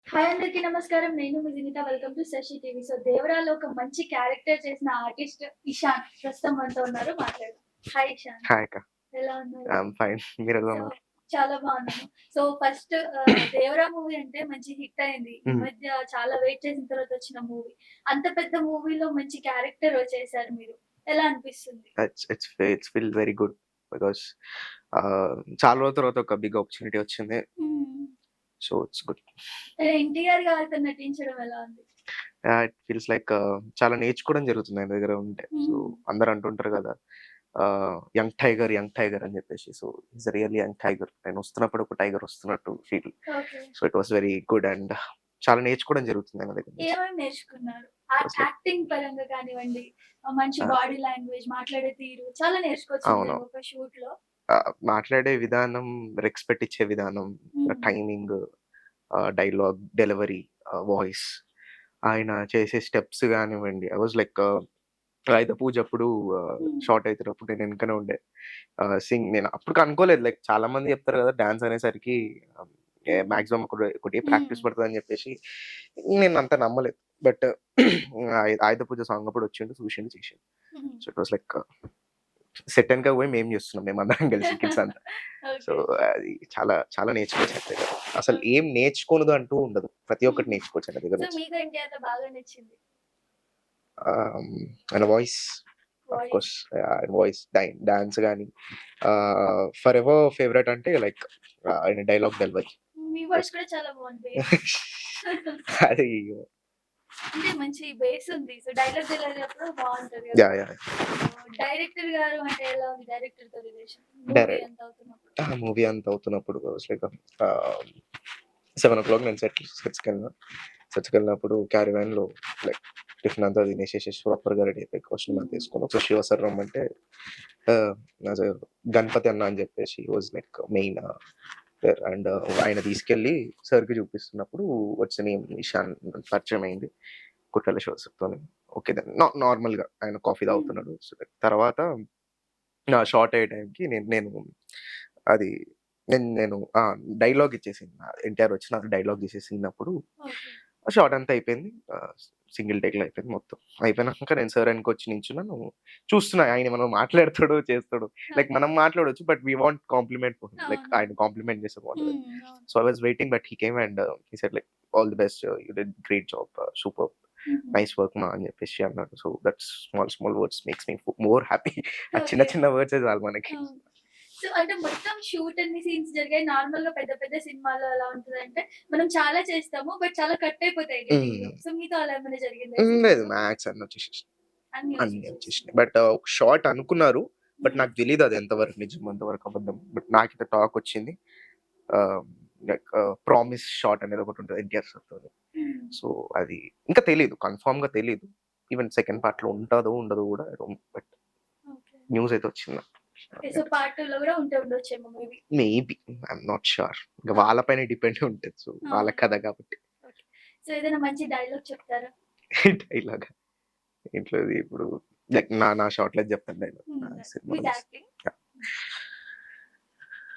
Hi అందరికీ నమస్కారం. నేను మీ Vinitha. Welcome to Sashi TV. So 'దేవరా'లో ఒక మంచి క్యారెక్టర్ చేసిన ఆర్టిస్ట్ ఇషాన్ ప్రస్తుతం మనతో ఉన్నారు. మాట్లాడదాం. హాయ్ ఇషాన్. హాయ్ అక్క. ఎలా ఉన్నారు? I'm fine. మీరెలా సో ఉన్నారు? చాలా బాగున్నాను. సో ఫస్ట్ 'దేవరా' మూవీ అంటే మంచి హిట్ అయింది. ఈ హ్మ్. మధ్య చాలా వెయిట్ చేసిన తర్వాత వచ్చిన మూవీ. అంత పెద్ద మూవీలో మంచి క్యారెక్టర్ చేశారు మీరు. ఎలా అనిపిస్తుంది? It's feel very good. Because చాలా రోజుల తర్వాత ఒక బిగ్ ఆపర్చునిటీ వచ్చింది. హ్మ్. So it's good. ఎన్టీఆర్ గారితో నటించడం ఎలా ఉంది? ఇట్ ఫీల్స్ లైక్ చాలా నేర్చుకోవడం జరుగుతుంది ఆయన దగ్గర ఉంటే. సో హ్మ్. అందరూ అంటుంటారు కదా! యంగ్ టైగర్ అని చెప్పేసి. So is a really young tiger. ఆయన వస్తున్నప్పుడు ఒక టైగర్ వస్తున్నట్టు feel. Okay. So it was very good and చాలా నేర్చుకోవడం జరుగుతుంది ఆయన దగ్గర నుంచి. ఏమేమి నేర్చుకున్నారు? వాస్ లైక్ యాక్టింగ్ పరంగా కానివ్వండి, మంచి ఆహ్, బాడీ లాంగ్వేజ్, మాట్లాడే తీరు చాలా అవును. నేర్చుకోవచ్చుంటారు ఒక షూట్‌లో. మాట్లాడే విధానం, రెస్పెక్ట్ ఇచ్చే విధానం, హ్మ్. టైమింగ్, డైలాగ్ డెలివరీ, వాయిస్, ఆయన చేసే స్టెప్స్ గానివ్వండి. ఐ వాస్ లైక్ ఆయుధ పూజ అప్పుడు హ్మ్. షార్ట్ అయితున్నప్పుడు నేను వెనకనే ఉండే. నేను అప్పటికి అనుకోలేదు. లైక్ చాలా మంది చెప్తారు కదా! డాన్స్ అనేసరికి మాక్సిమం ఒకటే హ్మ్. ప్రాక్టీస్ పడతదని చెప్పేసి నేను అంత నమ్మలేదు. బట్ ఆయుధ పూజ సాంగ్ అప్పుడు వచ్చిండు, చూసిండు, చేసిండు. హ్మ్. So it was like set ఎనక పోయి మేము చేస్తున్నాం మేమందరం కలిసి కిడ్స్ అంతా. So okay. అది చాలా చాలా నేర్చుకోవచ్చు ఆయన దగ్గర. అసలు ఓకే. ఏం నేర్చుకోనిది అంటూ ఉండదు. ప్రతి ఒక్కటి హుహు. నేర్చుకోవచ్చు ఆయన దగ్గర సో నుంచి. మీకు ఎన్టీఆర్‌లో బాగా నచ్చింది? ఆయన వాయిస్, వాయిస్. ఆఫ్‌కోర్స్, ఆయన వాయిస్, డాన్స్ గాని, 'ఫర్ ఎవర్' ఫేవరెట్ అంటే లైక్ ఆయన డైలాగ్ డెలివరీ. మీ వాయిస్ జస్ట్ కూడా చాలా బాగుంది బేస్. అది అంటే మంచి బేస్ ఉంది. సో డైలాగ్ డెలివరీ అప్పుడు బావుంటది కదా! యాహ్! సో డైరెక్టర్ గారు అంటే ఎలా ఉంది డైరెక్టర్‌తో రిలేషన్? మూవీ డైరెక్ట్ అంతా అవుతున్నప్పుడు? మూవీ అంతా అవుతున్నప్పుడు వాస్ లైక్ 7:00 నేను సెట్స్‌కెళ్ళినా. సెట్స్‌కెళ్ళినప్పుడు క్యారవాన్‌లో లైక్ టిఫిన్ అంతా తినేసేసేసి ప్రాపర్‌గా రెడీ అయిపోయి కాస్ట్యూమ్ అంతా హ్మ్. ఏసుకొని ఒకసారి 'శివ సార్' రమ్మంటే ఆహ్, యాస్ ఎ గణపతి అన్న అని చెప్పేసి he was like main and ఆయన తీసుకెళ్ళి సార్‌కి చూపిస్తున్నప్పుడు వాట్స్ నేమ్ ఇషాన్ పరిచయం అయింది. కుట్రల శివ సార్‌తోని. ఓకే. దెన్ నార్మల్‌గా ఆయన కాఫీ హ్మ్. తాగుతున్నాడు. సో, తర్వాత నా షార్ట్ అయ్యే టైంకి నేను నేను అది నేను నేను డైలాగ్ ఇచ్చేసింది. ఎన్టీఆర్ వచ్చి నాకు డైలాగ్ ఇచ్చేసినప్పుడు ఓకే. ఆ షాట్ అంతా అయిపోయింది. సింగిల్ టేక్‌లో అయిపోయింది మొత్తం. అయిపోయినాక నేను సార్ వెనకొచ్చి నించున్నాను. చూస్తున్నా ఆయన ఏమన్నా మాట్లాడతాడో, చేస్తాడో. Like okay. మనం మాట్లాడొచ్చు. But we want compliment for him. Like అవును. ఆయన కాంప్లిమెంట్ చేస్తే బావుంటదని. హ్మ్. అవును. So, I was waiting but he came and he said like all the best. You did great job. Superb. హుహు. నైస్ వర్క్ మా అని చెప్పేసి అన్నాడు. So, that's small words makes me more happy. ఆ చిన్న ఓకే. చిన్న వర్డ్సే చాలు మనకి. అవును. సో, అంటే మొత్తం షూట్ అన్ని సీన్స్ జరిగాయి. నార్మల్‌గా పెద్ద పెద్ద సినిమాలో ఎలా ఉంటదంటే, మనం చాలా చేస్తాము. బట్ చాలా కట్ అయిపోతాయి హ్మ్. ఎడిటింగ్‌లో. సో, మీతో అలా ఏమైనా జరిగిందా ఈ లేదు. సినిమాలో? మ్యాథ్స్ అన్నీ వచ్చేసేసినాయి. అన్నీ అన్నీ వచ్చేసేసాయి. వచ్చేసినాయి. బట్ ఒక షార్ట్ అనుకున్నారు. బట్ హ్మ్. నాకు తెలీదు అది ఎంతవరకు నిజం, ఎంతవరకు అబద్ధం. బట్ నాకింత టాక్ వచ్చింది. ఆహ్, లైక్ ప్రామిస్ షాట్ అనేది ఒకటుంటది ఎన్టీఆర్ సార్‌తోని. హ్మ్. సో, అది ఇంకా తెలీదు. కన్ఫర్మ్‌గా తెలీదు. ఈవెన్ సెకండ్ పార్ట్‌లో ఉంటదో, ఉండదో గూడా I don't but okay. News అయితే వచ్చింది ఓకే. సో, పార్ట్ 2లో గూడా ఉంటే ఉండొచ్చేమో maybe. Maybe. I'm not sure. ఇంక ఆ! వాళ్ళ పైనే డిపెండ్ ఉంటది. సో, వాళ్ళ కథ అవునవును. కాబట్టి. ఓకే. సో, ఏదైనా మంచి డైలాగ్ చెప్తారా? డైలాగా ఇంట్లోది ఇప్పుడు లైక్ నా షార్ట్‌లో చెప్తాను డైలాగ్. హ్మ్. నా సినిమాలో విత్ చేస్తా. యాక్టింగ్.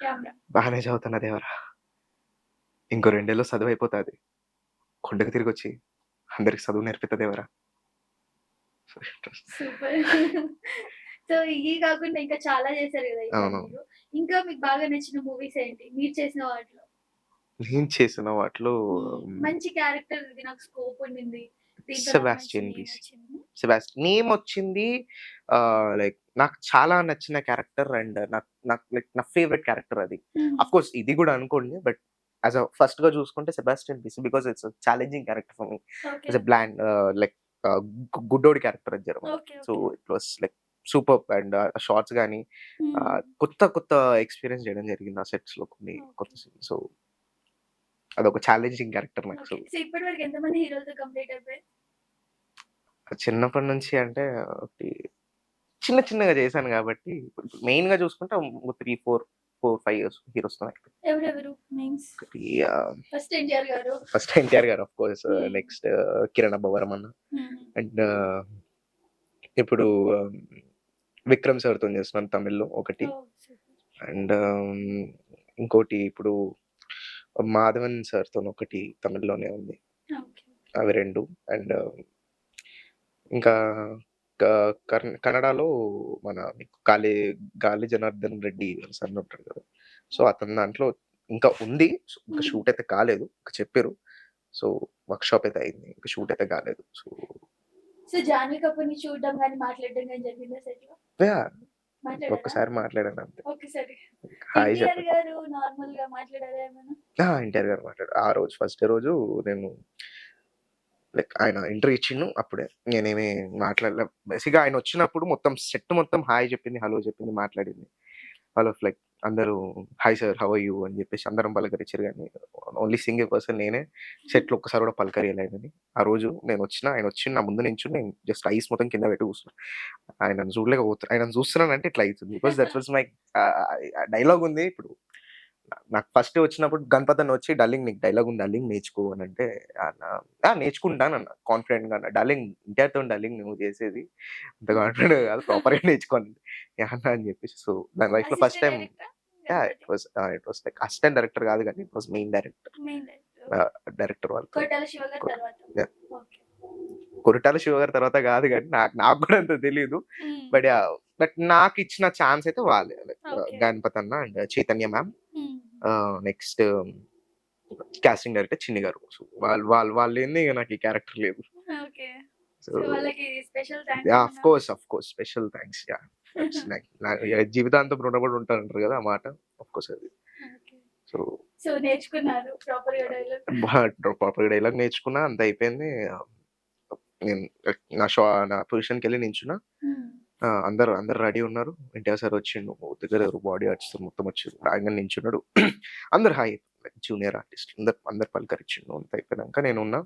కెమెరా. బానే చదువుతున్నా దేవరా. ఇంకో 2 ఏళ్లలో చదువయిపోతాది. కొండకు తిరిగొచ్చి అందరికి చదువు నేర్పిత్తా దేవరా. సూపర్. సో, ఇయి గాకుండా ఇంకా చాలా చేశారు గదా! ఇషాన్ అవునవును. మీరు. ఇంకా మీకు బాగా నచ్చిన మూవీస్ ఏంటి? మీరు చేసిన వాటిలో? నేను చేసిన వాటిలో మంచి క్యారెక్టర్ ఇది నాకు స్కోప్ ఉండింది. దీంట్లో నాకు మంచి 'సెబాస్టియన్ నేమ్ బీసీ'. వచ్చింది. నేమొచ్చింది. లైక్ నాకు చాలా నచ్చిన క్యారెక్టర్ అండ్ నాకు నాకు లైక్ నా ఫేవరెట్ క్యారెక్టర్ అది. హ్మ్. అఫ్‌కోర్స్ ఇది గూడా అనుకోండి. బట్ ఫస్ట్‌గా చూసుకుంటే 'Sebastian BC' because it's a challenging character for me. Okay. As a bland like గుడ్డోడి క్యారెక్టర్ అది జరమల. Okay. So, okay. It was like superb and shots గాని, హ్మ్. కొత్త కొత్త ఎక్స్‌పీరియన్స్ చేయడం జరిగింది ఆ సెట్స్‌లో కొన్ని కొత్త ఓకే. సీన్స్. సో, అదొక ఛాలెంజింగ్ క్యారెక్టర్ నాకు. So, okay. సో, ఇప్పటి వరకు ఎంతమంది హీరోలతో కంప్లీట్ అయిపోయారు? చిన్నప్పటి నుంచి అంటే ఒకటి చిన్న చిన్నగా చేశాను గాబట్టి, మెయిన్‌గా చూసుకుంటే 4, 5 హీరోస్‌తోని అయిపోయింది. ఎవరెవరు నేమ్స్? ఒకటి ఫస్ట్ ఎన్టీఆర్ గారు. ఫస్ట్ 'ఎన్టీఆర్' గారు ఆఫ్‌కోర్స్. హ్మ్. నెక్స్ట్ 'కిరణ్ అబ్బవరం' అన్న. హ్మ్. అండ్ ఇప్పుడు 'విక్రమ్' సార్‌తోని చేస్తున్నాను తమిళ్‌లో ఒకటి. ఓహ్! సూపర్. అండ్ ఇంకోటి ఇప్పుడు మాధవన్ సార్‌తోనొకటి తమిళ్‌లోనే ఉంది. ఓకే. అవి 2 అండ్ ఇంకా క కన్నడలో మన మీకు గాలి జనార్దన్ రెడ్డి సన్ ఉంటాడు కదా! సో, అతని దాంట్లో ఇంకా ఉంది. ఇంకా హ్మ్. షూట్ అయితే కాలేదు. ఇంకా చెప్పిర్రు. సో, వర్క్‌షాప్ అయితే అయింది. ఇంకా షూట్ అయితే కాలేదు. సో, సో, 'జాన్వీ కపూర్‌ని' చూడడం గాని, మాట్లాడడం గాని జరిగిందా సెట్‌లో? యాహ్! మాట్లాడారా? ఒక్కసారి మాట్లాడాను అంతే. ఒక్కసారి. హాయ్ 'ఎన్టీఆర్' చెప్పాను. గారు నార్మల్‌గా మాట్లాడారా ఏమన్నా? ఎన్టీఆర్ గారు మాట్లాడారు. ఆ రోజు ఫస్ట్ డే రోజు నేను లైక్ ఆయన ఎంట్రీ ఇచ్చిండు. అప్పుడే నేనేమి మాట్లాడలే. బేసిక్‌గా ఆయనొచ్చినప్పుడు మొత్తం సెట్ మొత్తం హాయ్ చెప్పింది, హలో చెప్పింది, మాట్లాడింది. ఆల్ ఆఫ్ లైక్ అందరూ hi sir, how are you అని చెప్పేసి అందరం పలకరించారు గానీ, ఓన్లీ సింగిల్ పర్సన్ నేనే సెట్‌లో ఒక్కసారి కూడా పలకరియలే ఆయనని. ఆ రోజు నేనొచ్చినా, ఆయనొచ్చి నా ముందు నించుని నేను జస్ట్ ఐస్ మొత్తం కింద పెట్టి కూర్చున్నా. ఆయనను చూడలేకపోతున్నా. ఆయనను చూస్తున్నానంటే ఇట్లా అయితుంది. Because that was my dialogue ఉంది. ఇప్పుడు నాకు ఫస్ట్ వచ్చినప్పుడు గణపత్ అన్న వచ్చి "డార్లింగ్ నీకు డైలాగ్ ఉంది డార్లింగ్ నేర్చుకో" అనంటే అన్నా నేర్చుకుంటానన్నా కాన్ఫిడెంట్‌గా అన్నా. "డార్లింగ్ ఎన్‌టిఆర్‌తోని డార్లింగ్ నువ్వు చేసేది. అంత కాన్ఫిడెంట్‌గా కాదు ప్రాపర్‌గా నేర్చుకో" అనంటే, యాహ్! అన్నా అని చెప్పేసి. సో, నా లైఫ్‌లో ఫస్ట్ అసిస్టెంట్ టైమ్ డైరెక్టరా yeah! Ganapathi? It was like assistant director కాదు గానీ, it was main director. Main director. Okay. Director వాళ్ళతో. కొట్టాల శివ గారి తర్వాత. యాహ్! ఓకే. కొరటాల శివ గారి తర్వాత కాదు గానీ, నాకు కూడా అంత తెలీదు. హ్మ్. But yeah! బట్ నాకిచ్చిన ఛాన్స్ అయితే వాళ్ళే. Like okay. గణపత్ అన్న and Chaitanya ma'am. Hmm. Next casting director Chinni garu. So, వాళ్ళు లేనిదే ఇగ నాకు ఈ క్యారెక్టర్ లేదు. ఓకే. సో, సో, వాళ్ళకి స్పెషల్ థాంక్స్ యాహ్! ఏమన్నా? Of course special thanks. Yeah! That's like నా జీవితాంతం రుణపడి ఉంటారంటారు కదా! ఆ మాట ఆఫ్ కోర్స్ అది. ఓకే. సో, సో, నేర్చుకున్నారు ప్రాపర్‌గా డైలాగ్. ప్రాపర్‌గా డైలాగ్ నేర్చుకున్నా అంతా అయిపోయింది. నేను నా పొజిషన్‌కెళ్ళి నించున్నా. హ్మ్. అందరూ రెడీ ఉన్నారు. ఎన్టీఆర్ సార్ వచ్చిండు. దగ్గర బాడీ ఆర్టిస్ట్‌తో మొత్తం వచ్చిర్రు. రాంగానే నించున్నాడు. అందరూ హాయ్ జూనియర్ ఆర్టిస్ట్ అందరూ పలకరించిండు. అంతా అయిపోయినంక నేనున్నా.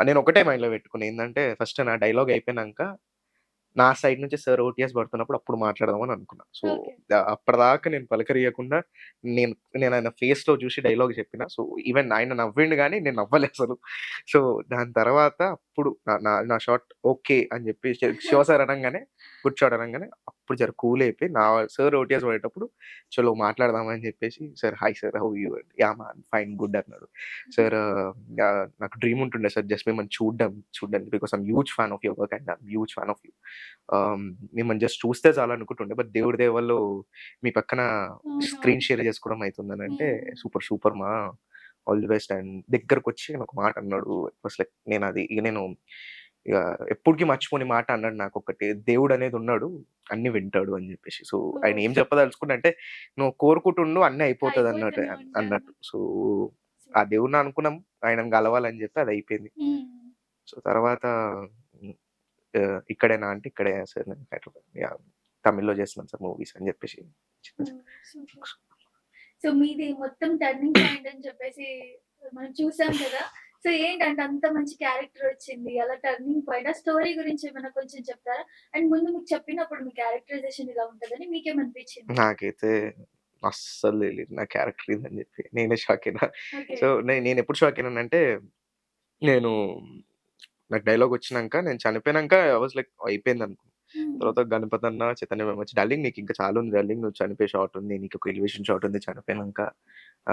నేను ఒకటే మైండ్‌లో పెట్టుకున్నా. ఏందంటే ఫస్ట్ నా డైలాగ్ అయిపోయినంక నా సైడ్ నుంచి సార్ ఓటీఎస్ పడుతున్నప్పుడు అప్పుడు మాట్లాడదాం అని అనుకున్నా. So, okay. అప్పటిదాకా నేను పలకరియకుండా నేను నేను ఆయన ఫేస్‌లో చూసి డైలాగ్ చెప్పిన. సో, ఈవెన్ ఆయన నవ్విండు గానీ నేను నవ్వలే అసలు. సో, దాని తర్వాత అప్పుడు నా నా నా షాట్ ఓకే అని చెప్పి శివ సార్ అనంగానే, గుడ్ షాట్ అనంగానే అప్పుడు జర కూల్ అయిపోయి సార్ ఓటీఎస్ పడేటప్పుడు చలో మాట్లాడదాం అని చెప్పేసి sir hi sir how you yeah! Man fine good అన్నాడు. సార్ నాకు డ్రీమ్ ఉంటుండే సార్ జస్ట్ మిమ్మల్ని చూడ్డానికి because I'm huge fan of your work and I'm huge fan of you. మిమ్మల్ని జస్ట్ చూస్తే చాలనుకుంటుండే. బట్ దేవుడి దయ వల్ల మీ పక్కన అవునవును. స్క్రీన్ షేర్ చేసుకోవడం అయితుందనంటే, హ్మ్. సూపర్ మా ఆల్ ది బెస్ట్ అండ్ దగ్గరకొచ్చి ఒక మాట అన్నాడు. ఇట్ వాస్ లైక్ నేను ఇగ ఎప్పటికి మర్చిపోని మాట అన్నాడు నాకొకటి. దేవుడనేదున్నాడు. అన్నీ వింటాడు అని జెప్పేసి. సో, ఆయన ఓహ్! ఏం చెప్పదలుచుకుండు అంటే, నువ్వు కోరుకుంటుండు అన్నీ అయిపోతదన్నట్టు అయిపోతూనే ఉంటాను. అన్నట్టు. సో, ఆ దేవుడిని అనుకున్నాం. ఆయనను గలవాలని జెప్పి అదయిపోయింది. హ్మ్. సో, తర్వాత హ్మ్. ఇక్కడేనా అంటే ఇక్కడే సార్ నేను హైదరాబాద్. యాహ్! తమిళ్‌లో చేస్తున్నాను సార్ మూవీస్ అని జెప్పేసి చెప్పేసి. ఓహ్! సూపర్. సో, మీది మొత్తం టర్నింగ్ పాయింట్ అని చెప్పేసి మనం చూసాం కదా! సో, ఏంటంటే అంత మంచి క్యారెక్టర్ వచ్చింది. అలా టర్నింగ్ పాయింట్. ఆ స్టోరీ గురించి ఏమైనా కొంచెం చెప్తారా? అండ్ ముందు మీకు చెప్పినప్పుడు మీ క్యారెక్టరైజేషన్ ఇలా ఉంటదని మీకేమనిపించింది? నాకైతే అస్సలు తెలీదు నా క్యారెక్టర్ ఇదని జెప్పి. నేనే షాక్ అయినా. ఓకే. సో, నేనెప్పుడు షాక్ అయినానంటే, నేను నాకు డైలాగ్ వచ్చినంక నేను చనిపోయినంక ఐ వాస్ లైక్ అయిపోయిందనుకున్నా. హ్మ్. తర్వాత గణపత్ అన్న, చైతన్య మామ్ వచ్చి "డార్లింగ్ నీకింకా చాలా ఉంది డార్లింగ్. నువ్వు చనిపోయే షాట్ ఉంది. నీకొక ఎలివేషన్ షాట్ ఉంది చనిపోయినంక.